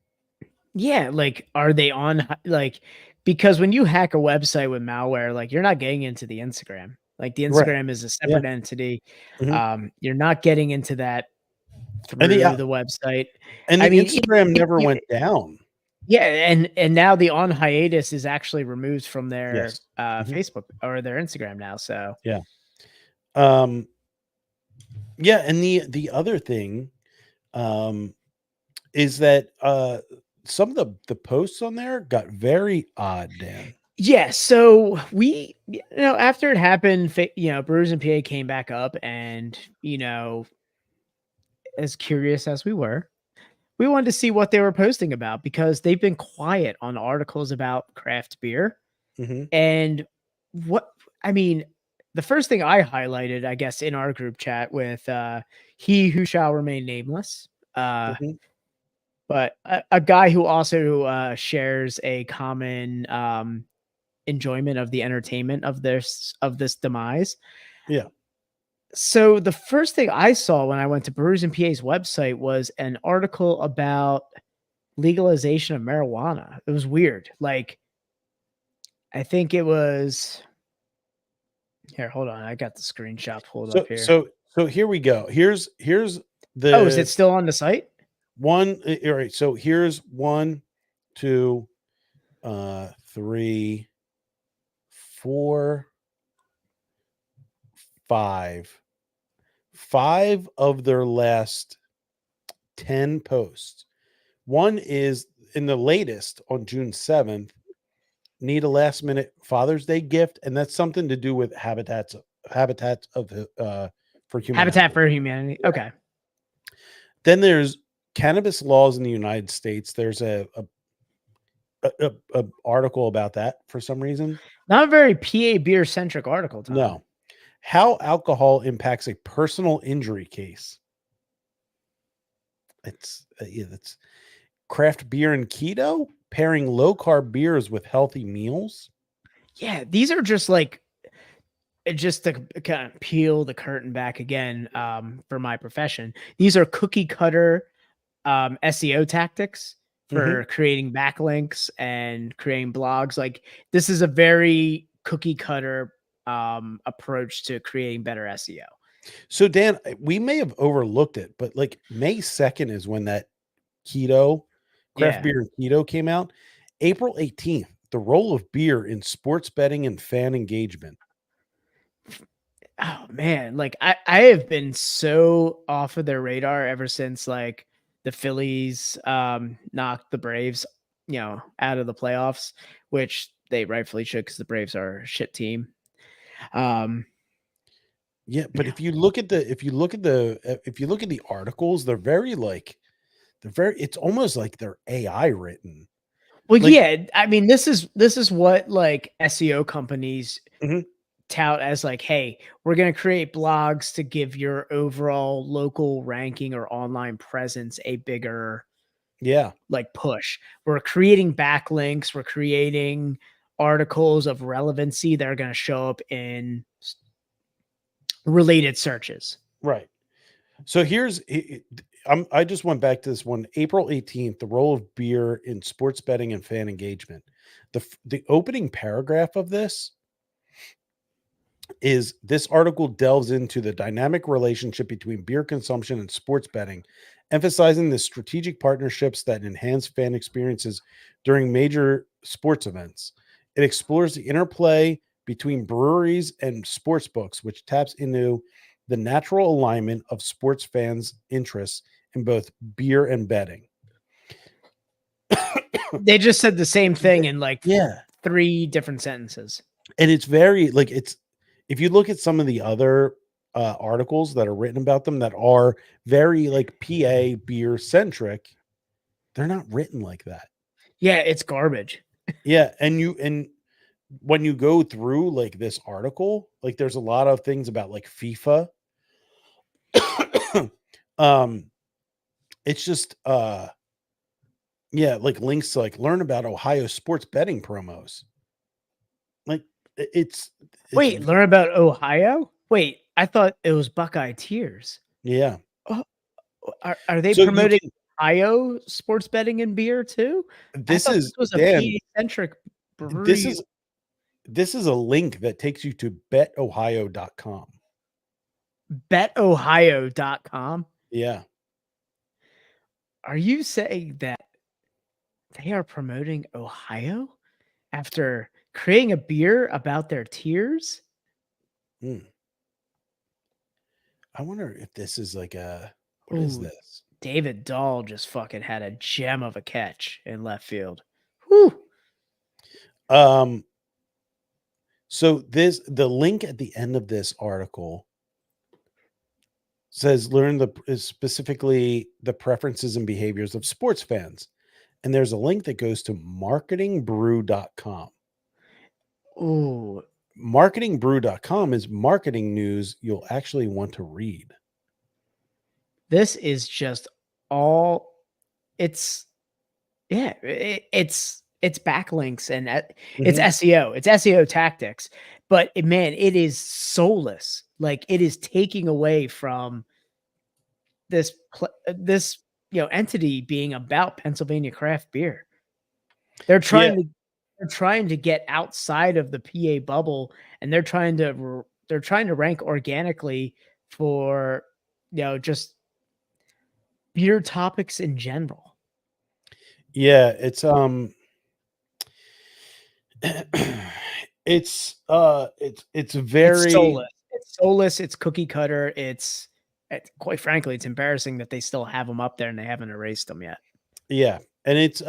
Yeah, like, are they on, like, because when you hack a website with malware, like, you're not getting into the Instagram. Like, the Instagram is a separate entity. You're not getting into that through the website. And Instagram never went down. Yeah, and now the on hiatus is actually removed from their Facebook or their Instagram now. So and the other thing is that some of the posts on there got very odd, Dan. Yeah, so we, after it happened, Brewers in PA came back up, and as curious as we were, we wanted to see what they were posting about because they've been quiet on articles about craft beer. Mm-hmm. And what I mean, the first thing I highlighted, I guess, in our group chat with he who shall remain nameless, Mm-hmm. but a guy who also shares a common enjoyment of the entertainment of this demise. Yeah. So the first thing I saw when I went to Brews and PA's website was an article about legalization of marijuana. It was weird. Like, I think it was here. Hold on, I got the screenshot pulled So up here. so here we go. Here's Oh, is it the still on the site? one. All right. So here's 1, 2, 3, 4, 5. 5 of their last 10 posts. One is in the latest on June 7th. Need a last minute Father's Day gift, and that's something to do with habitats of for humanity. Habitat for Humanity. Okay. Then there's cannabis laws in the United States. There's a article about that for some reason. Not a very PA beer centric article, Tom. No. How alcohol impacts a personal injury case. It's that's craft beer and keto, pairing low carb beers with healthy meals. Yeah, these are just like just to kind of peel the curtain back again for my profession. These are cookie cutter SEO tactics for creating backlinks and creating blogs. Like, this is a very cookie cutter approach to creating better SEO. So Dan, we may have overlooked it, but like May 2nd is when that keto craft beer and keto came out. April 18th, the role of beer in sports betting and fan engagement. Oh man, like I have been so off of their radar ever since like the Phillies knocked the Braves, out of the playoffs, which they rightfully should because the Braves are a shit team. Yeah, but if you look at the articles, they're very it's almost like they're AI written. Well, Like, yeah, I mean this is what like SEO companies Mhm. tout as like, hey, we're going to create blogs to give your overall local ranking or online presence a bigger yeah, like push. We're creating backlinks, we're creating articles of relevancy that are going to show up in related searches. right. So I just went back to this one, April 18th, the role of beer in sports betting and fan engagement. The opening paragraph of this article delves into the dynamic relationship between beer consumption and sports betting, emphasizing the strategic partnerships that enhance fan experiences during major sports events. It explores the interplay between breweries and sports books, which taps into the natural alignment of sports fans' interests in both beer and betting. They just said the same thing in like Yeah. 3 different sentences. And it's very like if you look at some of the other articles that are written about them that are very like PA beer centric, they're not written like that. Yeah, it's garbage. Yeah, and when you go through like this article, like there's a lot of things about like FIFA. It's just yeah, like links to like learn about Ohio sports betting promos. Like it's Wait, learn about Ohio? Wait, I thought it was Buckeye Tears. yeah. Oh, are they So you promoting can Ohio sports betting and beer too? I this thought is this was a Dan, PA-centric this brewery. is a link that takes you to betohio.com. BetOhio.com. Yeah. Are you saying that they are promoting Ohio after creating a beer about their tears? Hmm. I wonder if this is like what is Ooh, this? David Dahl just fucking had a gem of a catch in left field. Whew. So the link at the end of this article says specifically the preferences and behaviors of sports fans. And there's a link that goes to marketingbrew.com. Ooh, Marketingbrew.com is marketing news you'll actually want to read. this is just all it's it's backlinks and it's SEO. It's SEO tactics. But man, it is soulless. Like it is taking away from this entity being about Pennsylvania craft beer. They're Yeah. trying to get outside of the PA bubble, and they're trying to rank organically for just beer topics in general. Yeah, it's it's very It's soulless. It's cookie cutter. It's quite frankly, it's embarrassing that they still have them up there and they haven't erased them yet. Yeah, and it's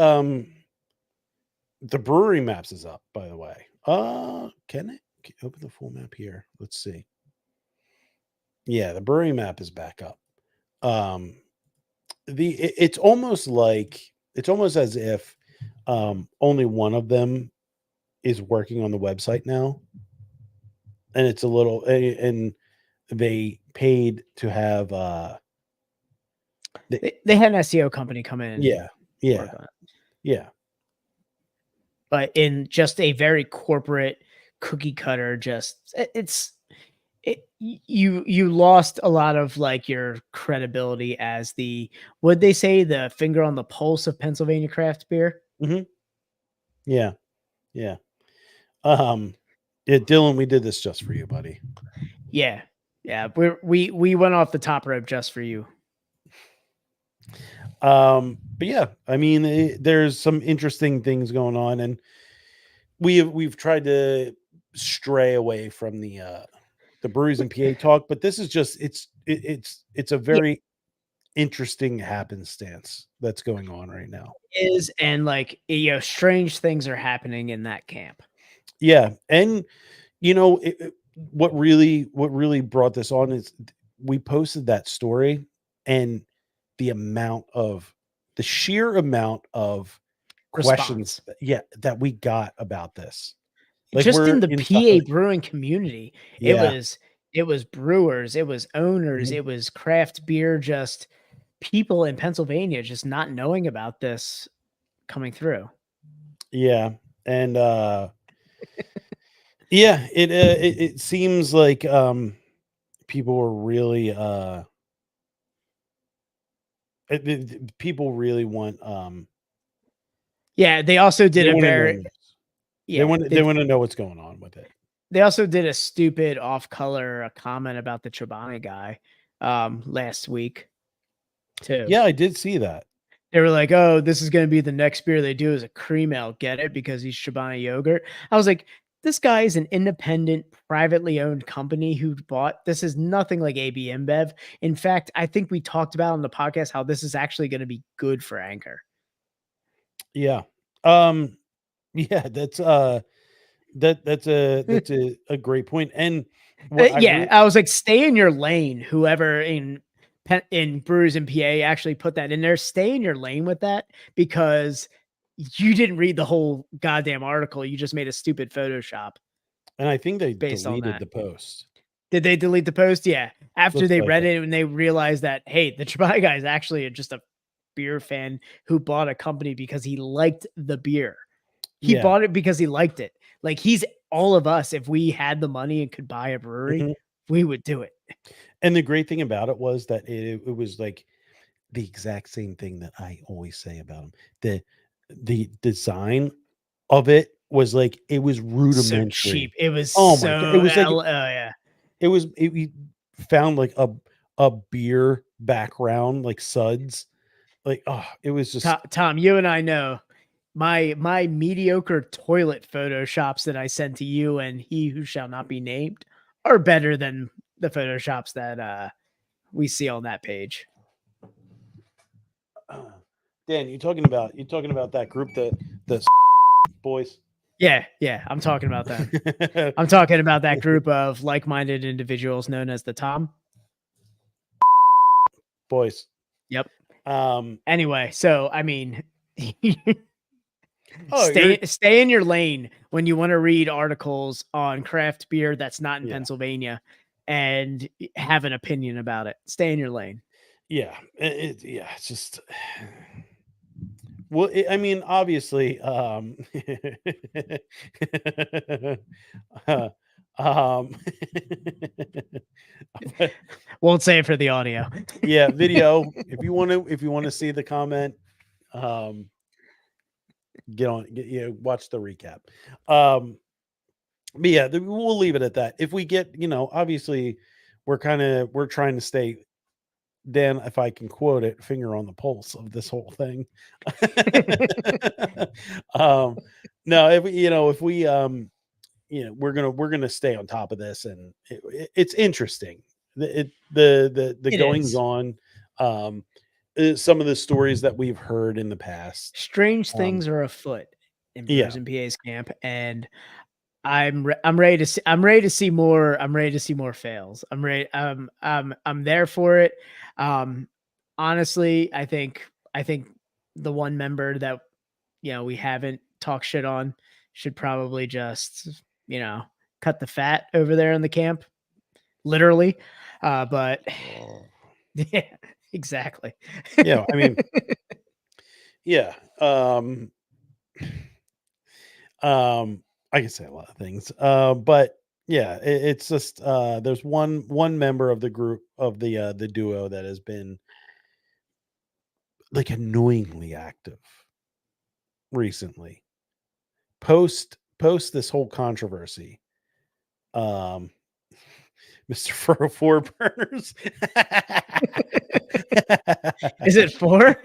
the brewery maps is up, by the way. Can it open the full map here? Let's see. Yeah, the brewery map is back up. It's almost as if only one of them is working on the website now, and it's a little and they paid to have they had an SEO company come in and work on it. Yeah. But in just a very corporate cookie cutter, you lost a lot of like your credibility as what'd they say, the finger on the pulse of Pennsylvania craft beer. Yeah. Yeah, Dylan, we did this just for you, buddy. Yeah. We went off the top rope just for you. But yeah, I mean, there's some interesting things going on, and we've tried to stray away from the breweries and PA talk, but this is just it's a very interesting happenstance that's going on right now. And like strange things are happening in that camp. Yeah, and what really brought this on is we posted that story, and the sheer amount of questions that we got about this, like just in the PA brewing community. It was brewers, it was owners, it was craft beer, just people in Pennsylvania just not knowing about this coming through. Yeah, and yeah, it seems like people were really people really want yeah, they also did they want to know what's going on with it. They also did a stupid off-color comment about the Chobani guy last week too. Yeah, I did see that. They were like, "Oh, this is going to be the next beer they do is a cream ale. Get it? Because he's Chobani yogurt." I was like, this guy is an independent, privately owned company who bought. This is nothing like AB InBev. In fact, I think we talked about on the podcast how this is actually going to be good for Anchor. Yeah. Yeah, that's that's a great point. And I was like, stay in your lane. Whoever in Brewers and PA actually put that in there, stay in your lane with that, because you didn't read the whole goddamn article. You just made a stupid Photoshop. And I think they deleted the post. Did they delete the post? Yeah. After they read it and they realized that, hey, the Chobani guy is actually just a beer fan who bought a company because he liked the beer. He bought it because he liked it. Like, he's all of us. If we had the money and could buy a brewery, we would do it. And the great thing about it was that it was like the exact same thing that I always say about him. The design of it was like, it was rudimentary. So cheap. It was my God. It was like, yeah. We found like a beer background, like suds. Like, oh, it was just Tom, you and I know my mediocre toilet photoshops that I sent to you and he who shall not be named are better than the photoshops that we see on that page. Dan, you talking about that group, the boys? Yeah, I'm talking about them. I'm talking about that group of like-minded individuals known as the Tom. boys. Yep. Um, Anyway, so I mean, oh, stay in your lane when you want to read articles on craft beer that's not in Yeah. Pennsylvania and have an opinion about it. Stay in your lane. yeah, it's just. Well, I mean, obviously, uh, um, but Won't say it for the audio. yeah, video. If you want to see the comment, um, watch the recap. But yeah, we'll leave it at that. If we get, obviously, we're trying to stay. Dan, if I can quote it, finger on the pulse of this whole thing. No, if we we're gonna stay on top of this, and it's interesting. The It goings is. on, some of the stories that we've heard in the past. Strange things are afoot in Yeah. Brewers and PA's camp, and I'm ready to see. I'm ready to see more. I'm ready to see more fails. I'm ready. I'm there for it. Honestly, I think the one member that we haven't talked shit on should probably just cut the fat over there in the camp, literally. But yeah, exactly. Yeah, I mean, yeah. I can say a lot of things. But yeah, it's just there's one member of the group of the duo that has been like annoyingly active recently. Post this whole controversy. Mr. Four Burners. Is it 4?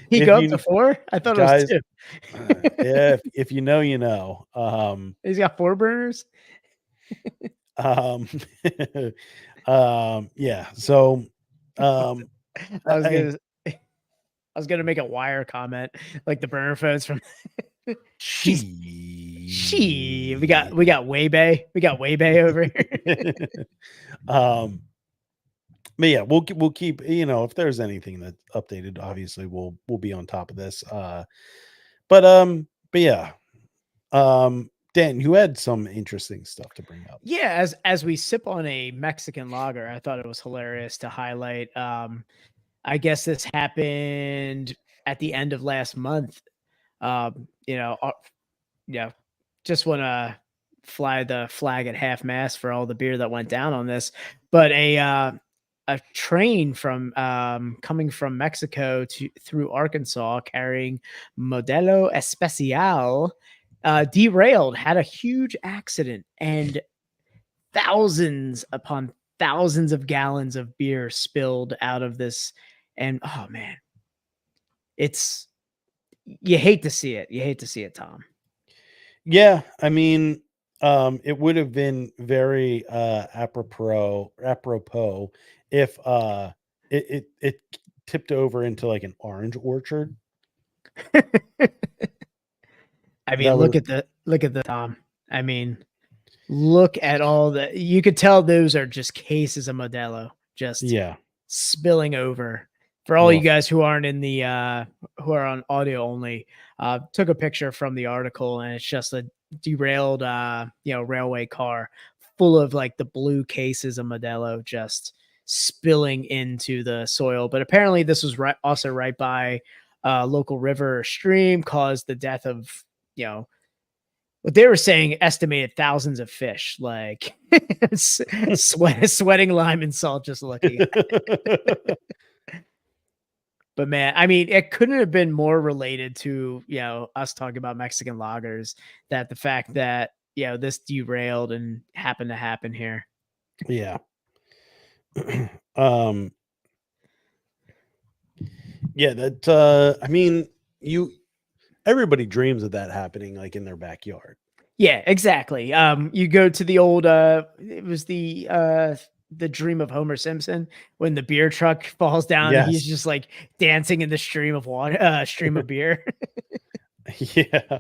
He If go up you to 4? I thought guys, it was 2. if you know, you know. He's got 4 burners. Um, yeah. So, I was I, gonna make a wire comment like the burner phones from she, we got Waybay over here. But yeah, we'll keep, if there's anything that's updated, obviously we'll be on top of this. But yeah. Dan, you had some interesting stuff to bring up. Yeah, as we sip on a Mexican lager, I thought it was hilarious to highlight. I guess this happened at the end of last month. Yeah, just want to fly the flag at half mast for all the beer that went down on this. But a train from coming from Mexico through Arkansas carrying Modelo Especial derailed, had a huge accident, and thousands upon thousands of gallons of beer spilled out of this. And oh man, it's you hate to see it. You hate to see it, Tom. Yeah, I mean, it would have been very apropos if it tipped over into like an orange orchard. I mean, That look would, at the Tom. I mean, look at all the. You could tell those are just cases of Modelo just yeah. spilling over. For all you guys who aren't in the who are on audio only, took a picture from the article, and it's just a derailed railway car full of like the blue cases of Modelo just spilling into the soil. But apparently this was also right by local river or stream, caused the death of what they were saying, estimated thousands of fish, like sweating lime and salt just looking at it. But man, I mean, it couldn't have been more related to, us talking about Mexican lagers, that the fact that, this derailed and happened to happen here. Yeah. Yeah, that I mean, everybody dreams of that happening like in their backyard. Yeah, exactly. You go to the old it was the dream of Homer Simpson when the beer truck falls down and he's Yes. just like dancing in the stream of water, stream of beer. Yeah.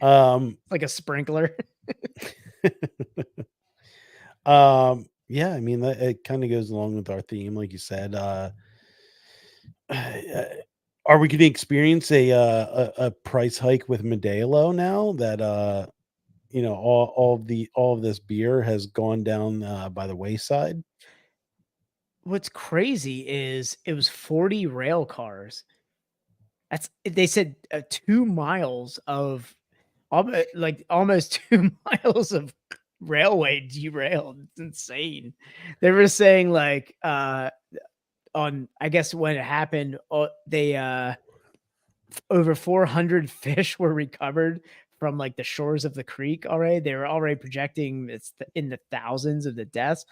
Like a sprinkler. Yeah, I mean that it kind of goes along with our theme, like you said. Are we going to experience a price hike with Modelo now that all of this beer has gone down by the wayside? What's crazy is it was 40 rail cars. They said 2 miles of almost 2 miles of railway derailed. It's insane. They were saying like on I guess when it happened, they over 400 fish were recovered from like the shores of the creek already. They were already projecting in the thousands of the deaths.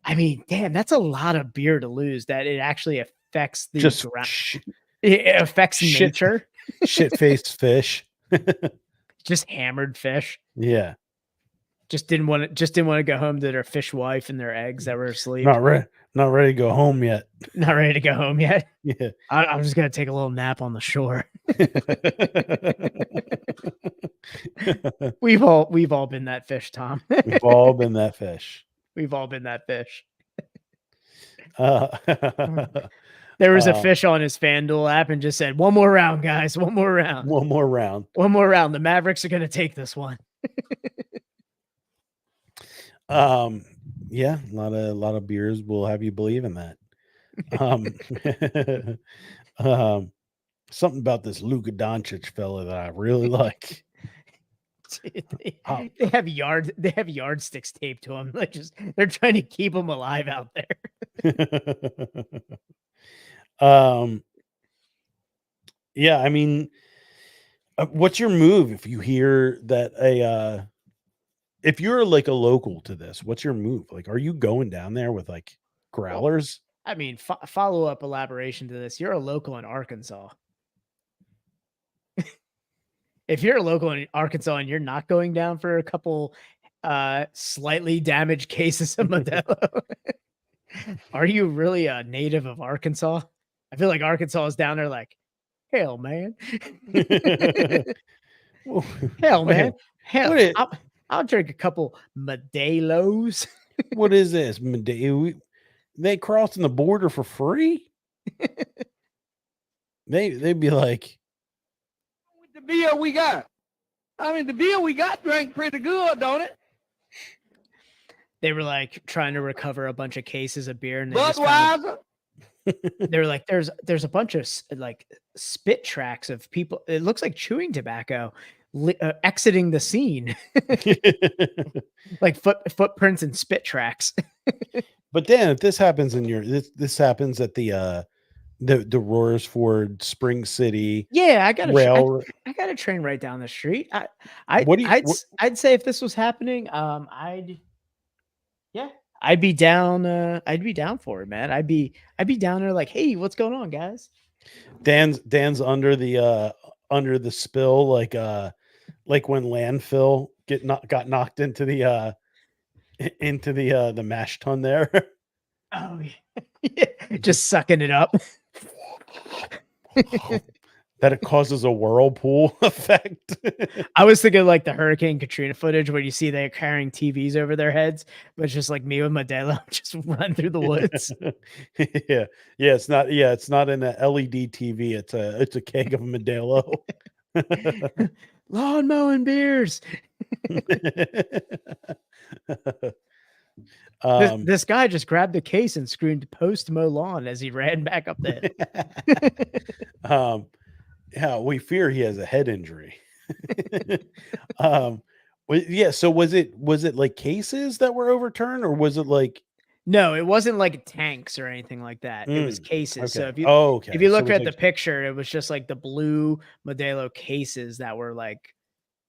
I mean, damn, that's a lot of beer to lose that it actually affects the Just ground. It affects shit, nature. shit faced fish. Just hammered fish. Yeah, Just didn't want to go home to their fish wife and their eggs that were asleep. not ready to go home yet. Not ready to go home yet. Yeah. I'm just gonna take a little nap on the shore. We've all been that fish, Tom. We've all been that fish. We've all been that fish. Uh, There was a fish on his FanDuel app and just said, "One more round, guys. One more round. one more round. One more round. The Mavericks are gonna take this one." Yeah, a lot of beers will have you believe in that. Something about this Luka Doncic fella that I really like. They have yardsticks taped to him. They're trying to keep him alive out there. Yeah, I mean, what's your move if you hear that if you're like a local to this, what's your move? Like, are you going down there with like growlers? I mean, follow up elaboration to this. You're a local in Arkansas. If you're a local in Arkansas and you're not going down for a couple slightly damaged cases of Modelo, are you really a native of Arkansas? I feel like Arkansas is down there like, hell, man. Hell, man. Hell, I'll drink a couple Modelos. What is this? They crossing the border for free? They'd be like, With the beer we got. I mean, the beer we got drank pretty good, don't it? They were like trying to recover a bunch of cases of beer, and Budweiser. they were like, "There's a bunch of like spit tracks of people. It looks like chewing tobacco exiting the scene, like footprints and spit tracks." But then if this happens this happens at the Roarsford Spring City. Yeah, I got a train right down the street. I'd say if this was happening, I'd be down. I'd be down for it, man. I'd be down there like, hey, what's going on, guys? Dan's under the spill, like when landfill got knocked into the mash tun there. Oh yeah. Just sucking it up. That it causes a whirlpool effect. I was thinking like the Hurricane Katrina footage where you see they're carrying TVs over their heads, but it's just like me with Modelo just run through the woods. Yeah. It's not in a LED TV. It's a keg of Modelo. Lawn mowing beers. This guy just grabbed the case and screamed "Post mow lawn" as he ran back up the hill. Yeah, we fear he has a head injury. Yeah. So was it like cases that were overturned, or was it like? No, it wasn't like tanks or anything like that. It was cases. Okay. So if you look at the picture, it was just like the blue Modelo cases that were like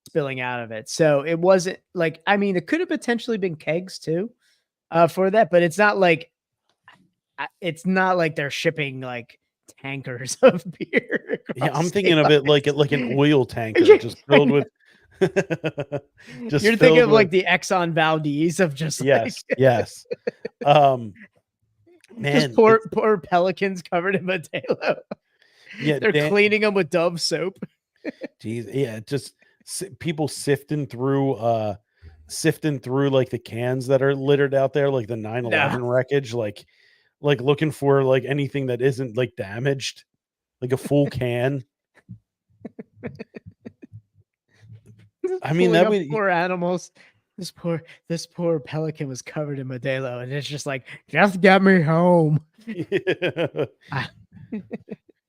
spilling out of it. So it wasn't like, I mean, it could have potentially been kegs too, for that, but it's not like they're shipping like tankers of beer. Yeah, I'm thinking of it like an oil tanker just filled with. You're thinking of like the Exxon Valdez of just yes. Man, just poor pelicans covered in Modelo. Yeah, they're cleaning them with Dove soap. Geez, yeah, just people sifting through sifting through like the cans that are littered out there, like the 9/11 wreckage, like looking for like anything that isn't like damaged, like a full can. I mean, that would poor animals. This poor pelican was covered in Modelo, and it's just like, just get me home.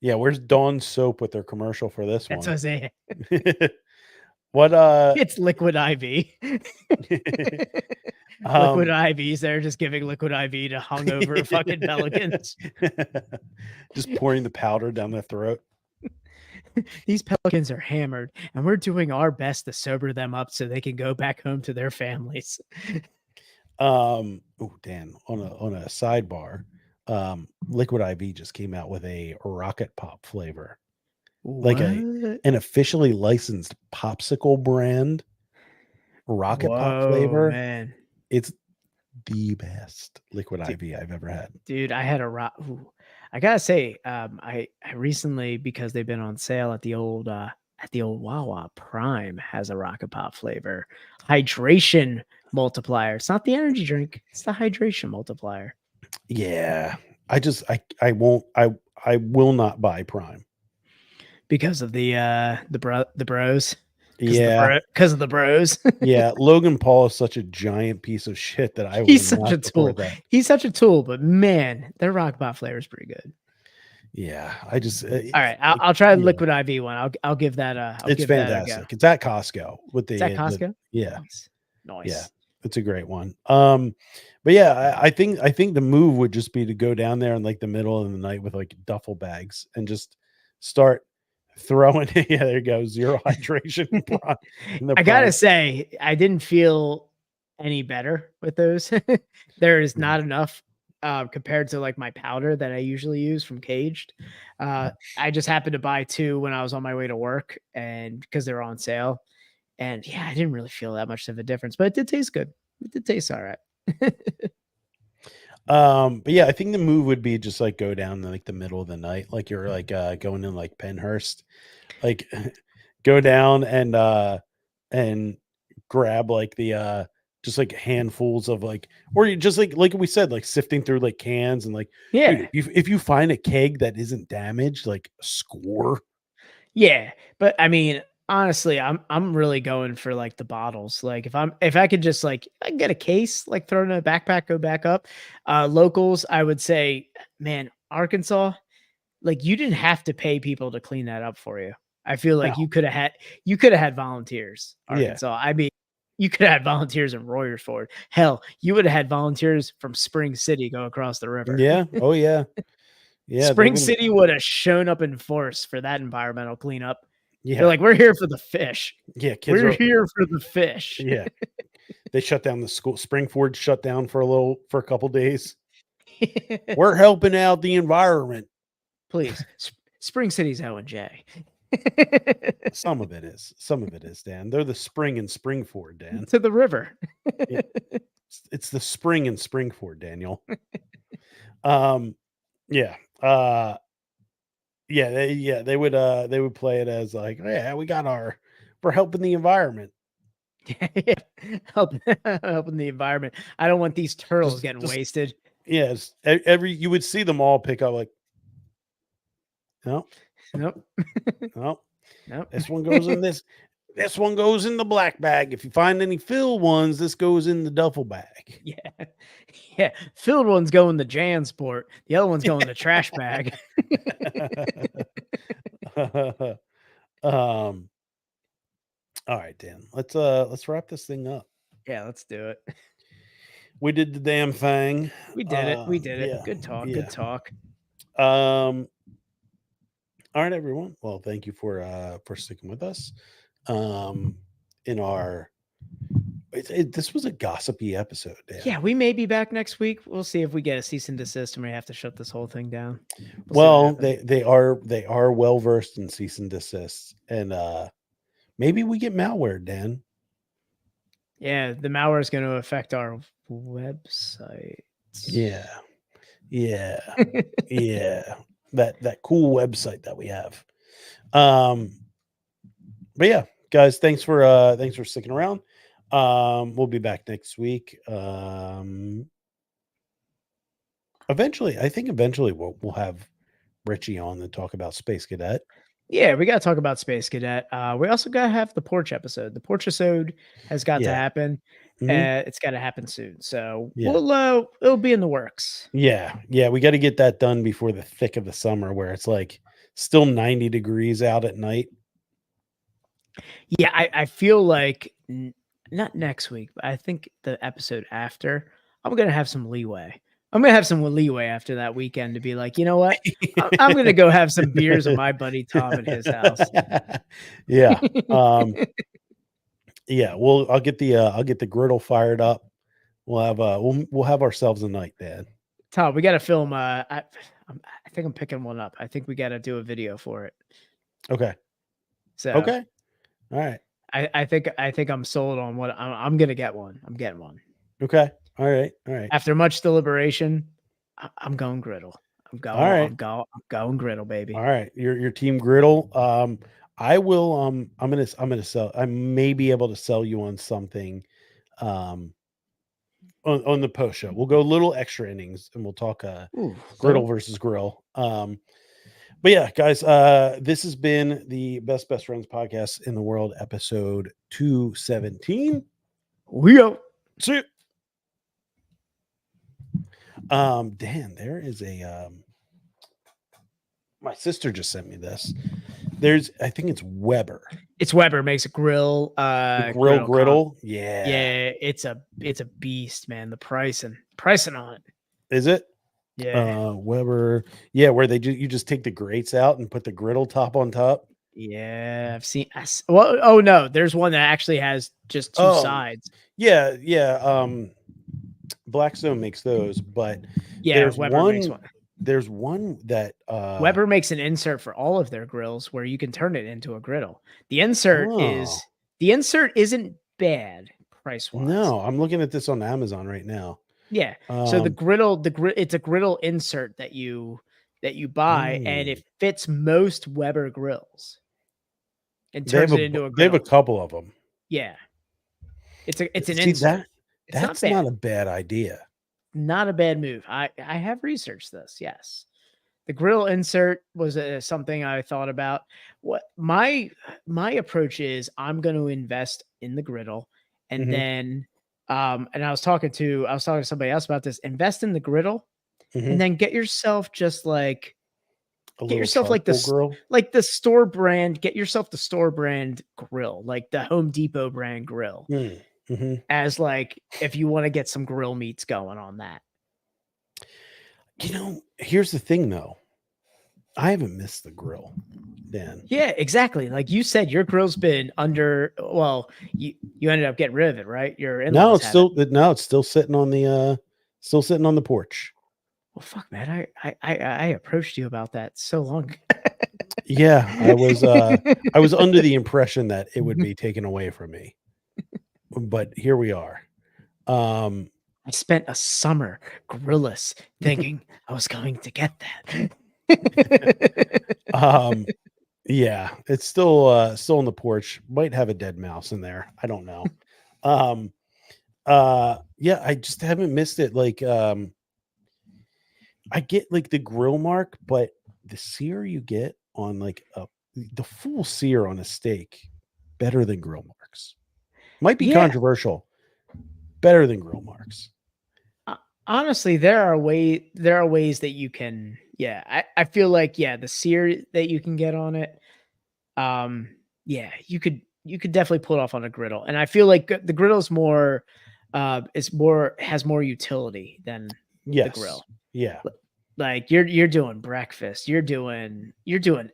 Yeah, where's Dawn soap with their commercial for this That's one? what I'm saying. What It's Liquid IV. Liquid IVs there, just giving Liquid IV to hungover fucking pelicans. Just pouring the powder down their throat. These pelicans are hammered, and we're doing our best to sober them up so they can go back home to their families. Oh, Dan, on a sidebar, Liquid IV just came out with a rocket pop flavor, like an officially licensed popsicle brand rocket pop flavor. Man, it's the best Liquid IV I've ever had. Dude, I had a I gotta say, I recently, because they've been on sale at the old Wawa, Prime has a rocket pop flavor hydration multiplier. It's not the energy drink, it's the hydration multiplier. Yeah, I will not buy Prime because of the bros. Yeah, because of the bros. Yeah, Logan Paul is such a giant piece of shit that I he's such a tool. He's such a tool, but man, their rock pop flavor is pretty good. Yeah, I just all right. I'll try the Liquid IV one. I'll give that it's fantastic. It's at Costco with the. It's at Costco. Yeah, nice. Yeah, it's a great one. But yeah, I think the move would just be to go down there in like the middle of the night with like duffel bags and just start throwing. Yeah, there you go. Zero hydration. I gotta say, I didn't feel any better with those. There is not enough compared to like my powder that I usually use from Caged. I just happened to buy 2 when I was on my way to work, and because they're on sale. And yeah, I didn't really feel that much of a difference, but it did taste good. It did taste all right. But yeah, I think the move would be just like go down in like the middle of the night, like you're like going in like Penhurst, like go down and grab like the just like handfuls of like, or you just like we said, like sifting through like cans and like, yeah, dude, if you find a keg that isn't damaged, like score. Yeah, but I mean, honestly, I'm really going for like the bottles. Like if I could just like I can get a case, like throw in a backpack, go back up. Locals, I would say, man, Arkansas, like you didn't have to pay people to clean that up for you. I feel like you could have had volunteers. Arkansas. Yeah. I mean, you could have had volunteers in Royersford. Hell, you would have had volunteers from Spring City go across the river. Yeah. Oh yeah. Yeah, Spring City would have shown up in force for that environmental cleanup. Yeah, they're like, we're here for the fish. Yeah, we're here for the fish. Yeah, they shut down the school. Springford shut down for a couple days. We're helping out the environment. Please, Spring City's O&J. Some of it is, Dan. They're the spring in Springford, Dan. To the river. It's the spring in Springford, Daniel. Yeah. They would play it as like, yeah, we're helping the environment. Yeah, helping the environment. I don't want these turtles getting wasted. Yes, you would see them all pick up like, nope. This one goes in this. This one goes in the black bag. If you find any filled ones, this goes in the duffel bag. Yeah. Filled ones go in the JanSport. The other ones go in the trash bag. All right, Dan. Let's wrap this thing up. Yeah, let's do it. We did the damn thing. We did it. Yeah. Good talk. Good talk. All right, everyone. Well, thank you for sticking with us. In our this was a gossipy episode. Dan. Yeah, we may be back next week. We'll see if we get a cease and desist and we have to shut this whole thing down. Well, they are well versed in cease and desists, and maybe we get malware, Dan. Yeah, the malware is going to affect our website. Yeah. That cool website that we have. But yeah, guys, thanks for sticking around. We'll be back next week. Eventually, I think eventually we'll have Richie on to talk about Space Cadet. Yeah, we got to talk about Space Cadet. We also got to have the porch episode. The porch episode has got to Yeah. happen. Mhm. It's got to happen soon. So Yeah. it'll be in the works. Yeah, we got to get that done before the thick of the summer, where it's like still 90 degrees out at night. Yeah, I feel like not next week, but I think the episode after, I'm gonna have some leeway. I'm gonna have some leeway after that weekend to be like, you know what? I'm gonna go have some beers with my buddy Tom at his house. Yeah. Yeah. I'll get the griddle fired up. We'll have we'll have ourselves a night, Dad. Tom, we got to film. I think I'm picking one up. I think we got to do a video for it. Okay. So okay. All right. I think I'm sold on what I'm gonna get one. I'm getting one. Okay. All right. All right. After much deliberation, I'm going griddle. I'm going. All right. I'm going griddle, baby. All right. Your team griddle. I will. I'm gonna sell. I may be able to sell you on something. On the post show, we'll go a little extra innings and we'll talk griddle versus grill. But yeah, guys, this has been the best friends podcast in the world, episode 217. We out. See you. Dan, there is a my sister just sent me this. I think it's Weber. It's Weber makes a grill. Griddle. Yeah. Yeah, it's a beast, man. The pricing on it. Is it? Yeah. Weber. Yeah, where you just take the grates out and put the griddle top on top. Yeah, I've seen. Well, oh no, there's one that actually has just two sides. Yeah, yeah. Blackstone makes those, but yeah, Weber makes one. There's one that Weber makes an insert for all of their grills where you can turn it into a griddle. The insert isn't bad price wise. No, I'm looking at this on Amazon right now. Yeah. So the griddle, it's a griddle insert that you buy, and it fits most Weber grills. And turns it into a griddle. They have a couple of them. Yeah. It's an insert. That's not a bad idea. Not a bad move. I have researched this. Yes, the grill insert was something I thought about. What my approach is, I'm going to invest in the griddle, and then and I was talking to somebody else about this. Invest in the griddle, and then get yourself just like grill, like the store brand. Get yourself the store brand grill, like the Home Depot brand grill. As like if you want to get some grill meats going on that. Here's the thing though. I haven't missed the grill, Dan. Yeah, exactly. Like you said, your grill's been under. Well, you ended up getting rid of it, right? It's still sitting on the porch. Well, fuck, man. I approached you about that so long. Yeah, I was under the impression that it would be taken away from me. But here we are. I spent a summer grillless thinking I was going to get that. Yeah, it's still on the porch. Might have a dead mouse in there. I don't know. Yeah, I just haven't missed it. Like I get like the grill mark, but the sear you get on like the full sear on a steak better than grill marks. Might be controversial. Better than grill marks. Honestly, there are ways that you can. Yeah, I feel like the sear that you can get on it. You could definitely pull it off on a griddle, and I feel like the griddle is more, has more utility than the grill. Yeah, like you're doing breakfast, you're doing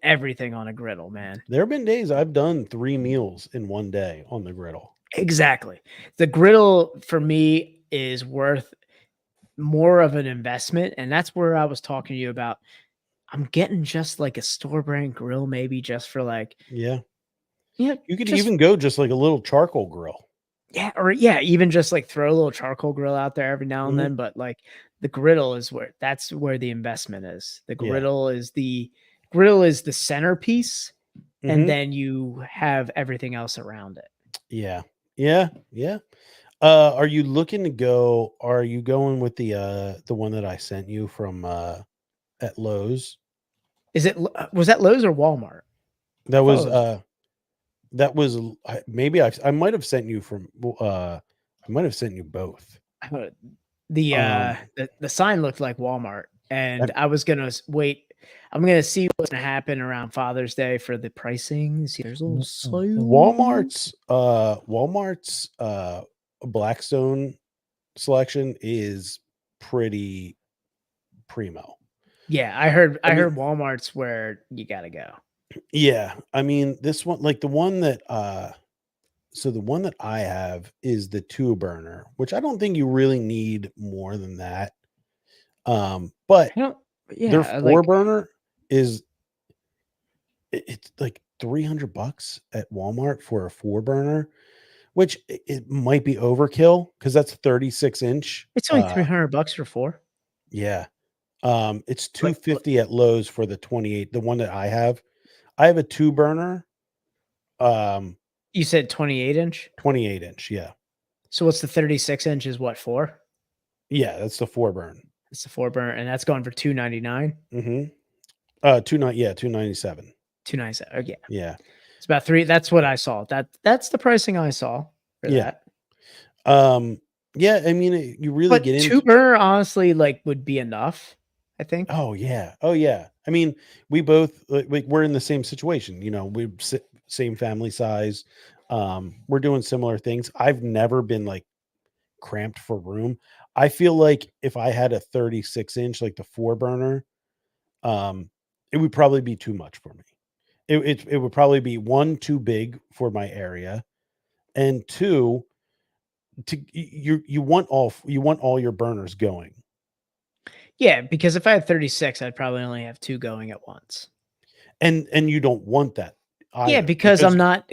everything on a griddle, man. There have been days I've done 3 meals in one day on the griddle. Exactly. The griddle for me is worth more of an investment. And that's where I was talking to you about. I'm getting just like a store brand grill, maybe just for like, you could even go just like a little charcoal grill. Yeah. Or even just like throw a little charcoal grill out there every now and then. But like the griddle is that's where the investment is. The griddle is the centerpiece. And then you have everything else around it. Yeah. Yeah, yeah. Are you looking to go? Are you going with the one that I sent you from at Lowe's? Is it was that Lowe's or Walmart? I That thought was it was maybe I might have sent you from I might have sent you both. I thought Um, the sign looked like Walmart, and and I was gonna wait. I'm gonna see what's gonna happen around Father's Day for the pricing. See, there's a little sale. Walmart's Blackstone selection is pretty primo. Yeah, I I mean, heard Walmart's where you gotta go. yeah, I mean this one, like the one that so the one that I have is the 2 burner, which I don't think you really need more than that. But I don't. their Yeah, 4 burner is it's like $300 at Walmart for a 4 burner, which it might be overkill because that's 36 inch. it's only $300 for 4. Yeah. It's Like 250 at Lowe's for the 28, the one that I have. I have a 2 burner, um, you said 28-inch. 28 inch. Yeah. So what's the 36-inch? Is what 4? Yeah, that's the 4 burn. It's the 4 burner, and that's going for 299. Mm-hmm. 297. 297. Oh, yeah. Yeah. It's about 3. That's what I saw. That's the pricing I saw for Yeah. that. Yeah, I mean, you really But get 2 into. burner honestly like would be enough, I think. Oh yeah. Oh yeah. I mean, we both like we're in the same situation, we same family size. We're doing similar things. I've never been like cramped for room. I feel like if I had a 36 inch, like the 4 burner, it would probably be too much for me. It would probably be, one, too big for my area, and two, you want all your burners going. Yeah, because if I had 36, I'd probably only have 2 going at once. And you don't want that Yeah, either, because I'm not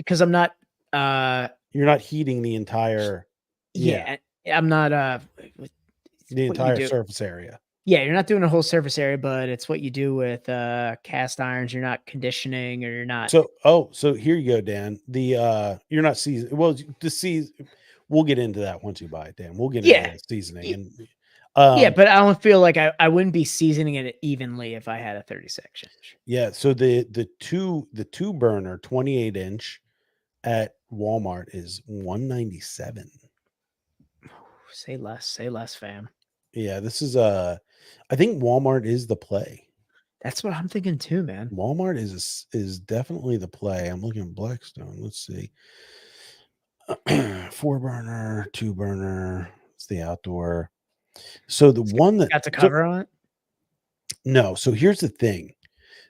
you're not heating the entire. Yeah, yeah, I'm not the what you entire do. surface area. Yeah, you're not doing a whole surface area, but it's what you do with cast irons. You're not conditioning, or you're not. So here you go, Dan. You're not season. Well, the season. We'll get into that once you buy it, Dan. We'll get into Yeah, the seasoning y- and yeah, but I don't feel like I wouldn't be seasoning it evenly if I had a 36-inch. yeah. So the two burner 28 inch at Walmart is 197. Say less, fam. Yeah, this is I think Walmart is the play. That's what I'm thinking too, man. Walmart is definitely the play. I'm looking at Blackstone. Let's see. 4 burner, 2 burner. It's the outdoor. So the one that Got the cover on it. no. So here's the thing.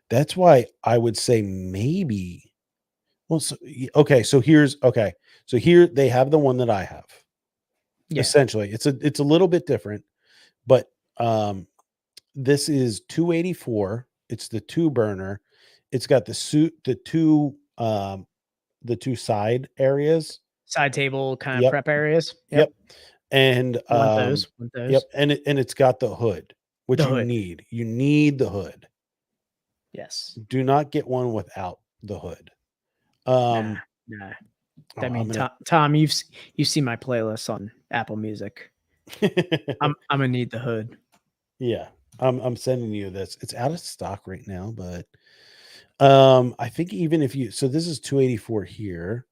That's why I would say maybe. Well, okay. So here they have the one that I have. Yeah, Essentially, it's a little bit different, but this is 284. It's the 2 burner. It's got the two side areas. side table kind of Yep. prep areas. Yep. Yep, And want those. Want yep, those. and it's got the hood, which The you hood. need. You need the hood. Yes. Do not get one without the hood. Nah. Oh, I mean, I'm gonna Tom, you've seen my playlist on Apple Music. I'm gonna need the hood. yeah, I'm sending you this. It's out of stock right now, but I think even if you, so this is 284 here.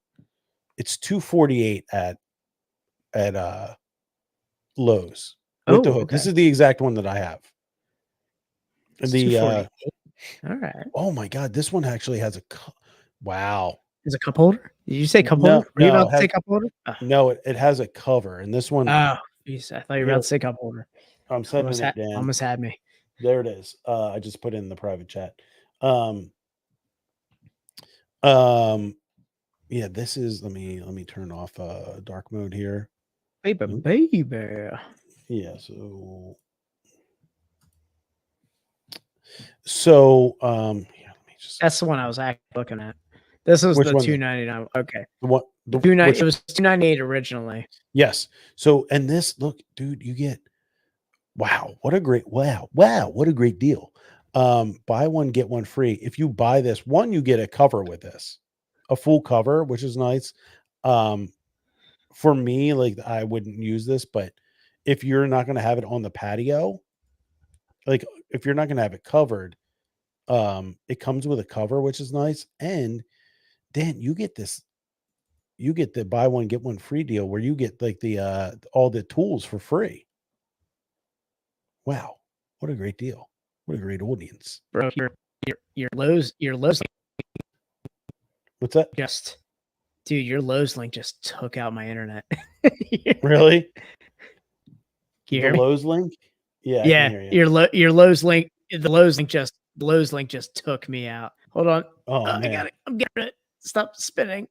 It's 248 at Lowe's with the Oh, hood. okay. This is the exact one that I have. It's The 248. All right. oh my god, this one actually has wow. Is a cup holder? Did you say cup No, holder? Were you no, about to say cup holder? Oh, no, it has a cover, and this one geez, I thought you were here, about to say cup holder. I'm sending it, Dan. Almost had me. There it is. I just put it in the private chat. Um, um, yeah, this is. Let me turn off dark mode here. Baby, Oop. baby. Yeah. Yeah. Let me just. That's the one I was actually looking at. This was Which the one? 299. Okay. What? It was 298 originally. Yes. So, and this, look, dude, you get. Wow, what a great what a great deal. Buy one, get one free. If you buy this one, you get a cover with this, a full cover, which is nice. for me, like I wouldn't use this, but if you're not going to have it on the patio, like if you're not going to have it covered, it comes with a cover, which is nice. And Dan, you get the buy one get one free deal where you get like the all the tools for free. Wow, what a great deal! What a great audience, bro. Your Lowe's What's that? dude, your Lowe's link just took out my internet. Really? Can you The hear me? Lowe's link? Yeah, I can Yeah, hear you. your Lowe's link. The Lowe's link just took me out. Hold on. Oh I man. got it. I'm getting it. Stop spinning.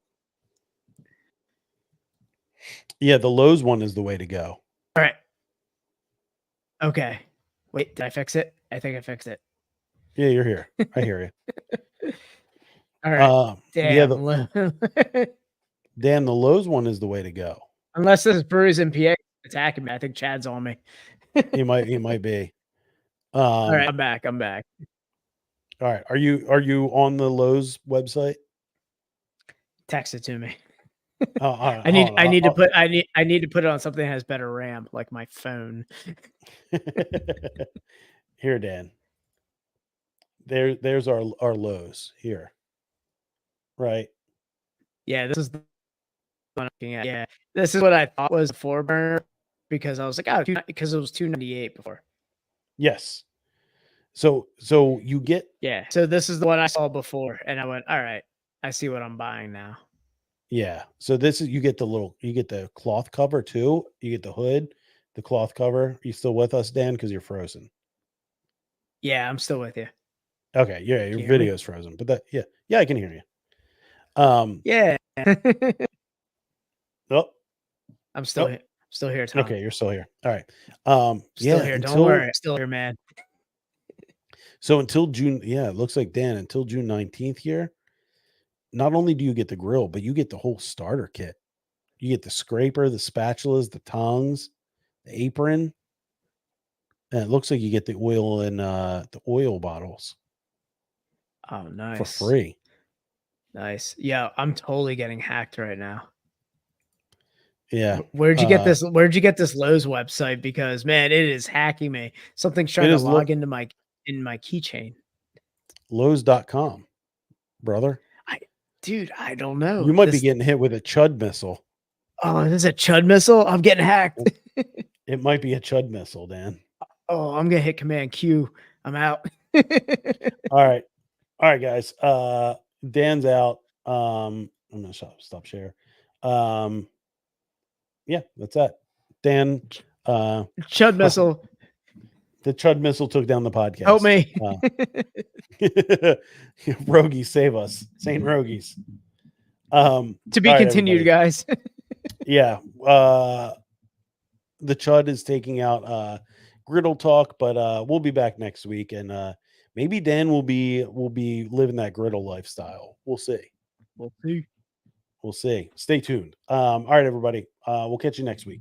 Yeah, the Lowe's one is the way to go. All right. Okay. Wait, did I fix it? I think I fixed it. Yeah, you're here. I hear you. All right. Yeah, Damn. Dan, the Lowe's one is the way to go. Unless this is Brews and PA attacking me. I think Chad's on me. He might be. All right, I'm back. All right. Are you on the Lowe's website? Text it to me. I need to put it on something that has better RAM, like my phone. Here, Dan. There's our Lowe's here. Right. Yeah, this is the one I'm looking at. Yeah, this is what I thought was a 4-burner because I was like, because it was $298 before. Yes. So you get So this is the one I saw before, and I went, all right, I see what I'm buying now. Yeah. So this is you get the cloth cover too. You get the hood, the cloth cover. Are you still with us, Dan? Because you're frozen. Yeah, I'm still with you. Okay. Yeah, your video's frozen, but yeah, I can hear you. Yeah. Oh, I'm still here. Still here, Tom. Okay, you're still here. All right. Still here. Don't worry. Still here, man. So until June, it looks like Dan, until June 19th here, not only do you get the grill, but you get the whole starter kit. You get the scraper, the spatulas, the tongs, the apron. And it looks like you get the oil and the oil bottles. Oh, nice. For free. Nice. Yeah, I'm totally getting hacked right now. Yeah. Where'd you get this? Where'd you get this Lowe's website? Because man, it is hacking me. Something's trying to log into my keychain. Lowe's.com, brother. Dude, I don't know. You might be getting hit with a Chud missile. Oh, this is a Chud missile? I'm getting hacked. It might be a Chud missile, Dan. Oh, I'm gonna hit Command Q. I'm out. All right, guys. Dan's out. I'm gonna stop share. Yeah, that's that. Dan, Chud missile. The Chud missile took down the podcast. Help me. Rogies, save us. Saint Rogies. To be continued, guys. Yeah. The Chud is taking out Griddle Talk, but we'll be back next week, and maybe Dan will be living that griddle lifestyle. We'll see. We'll see. Stay tuned. All right, everybody. We'll catch you next week.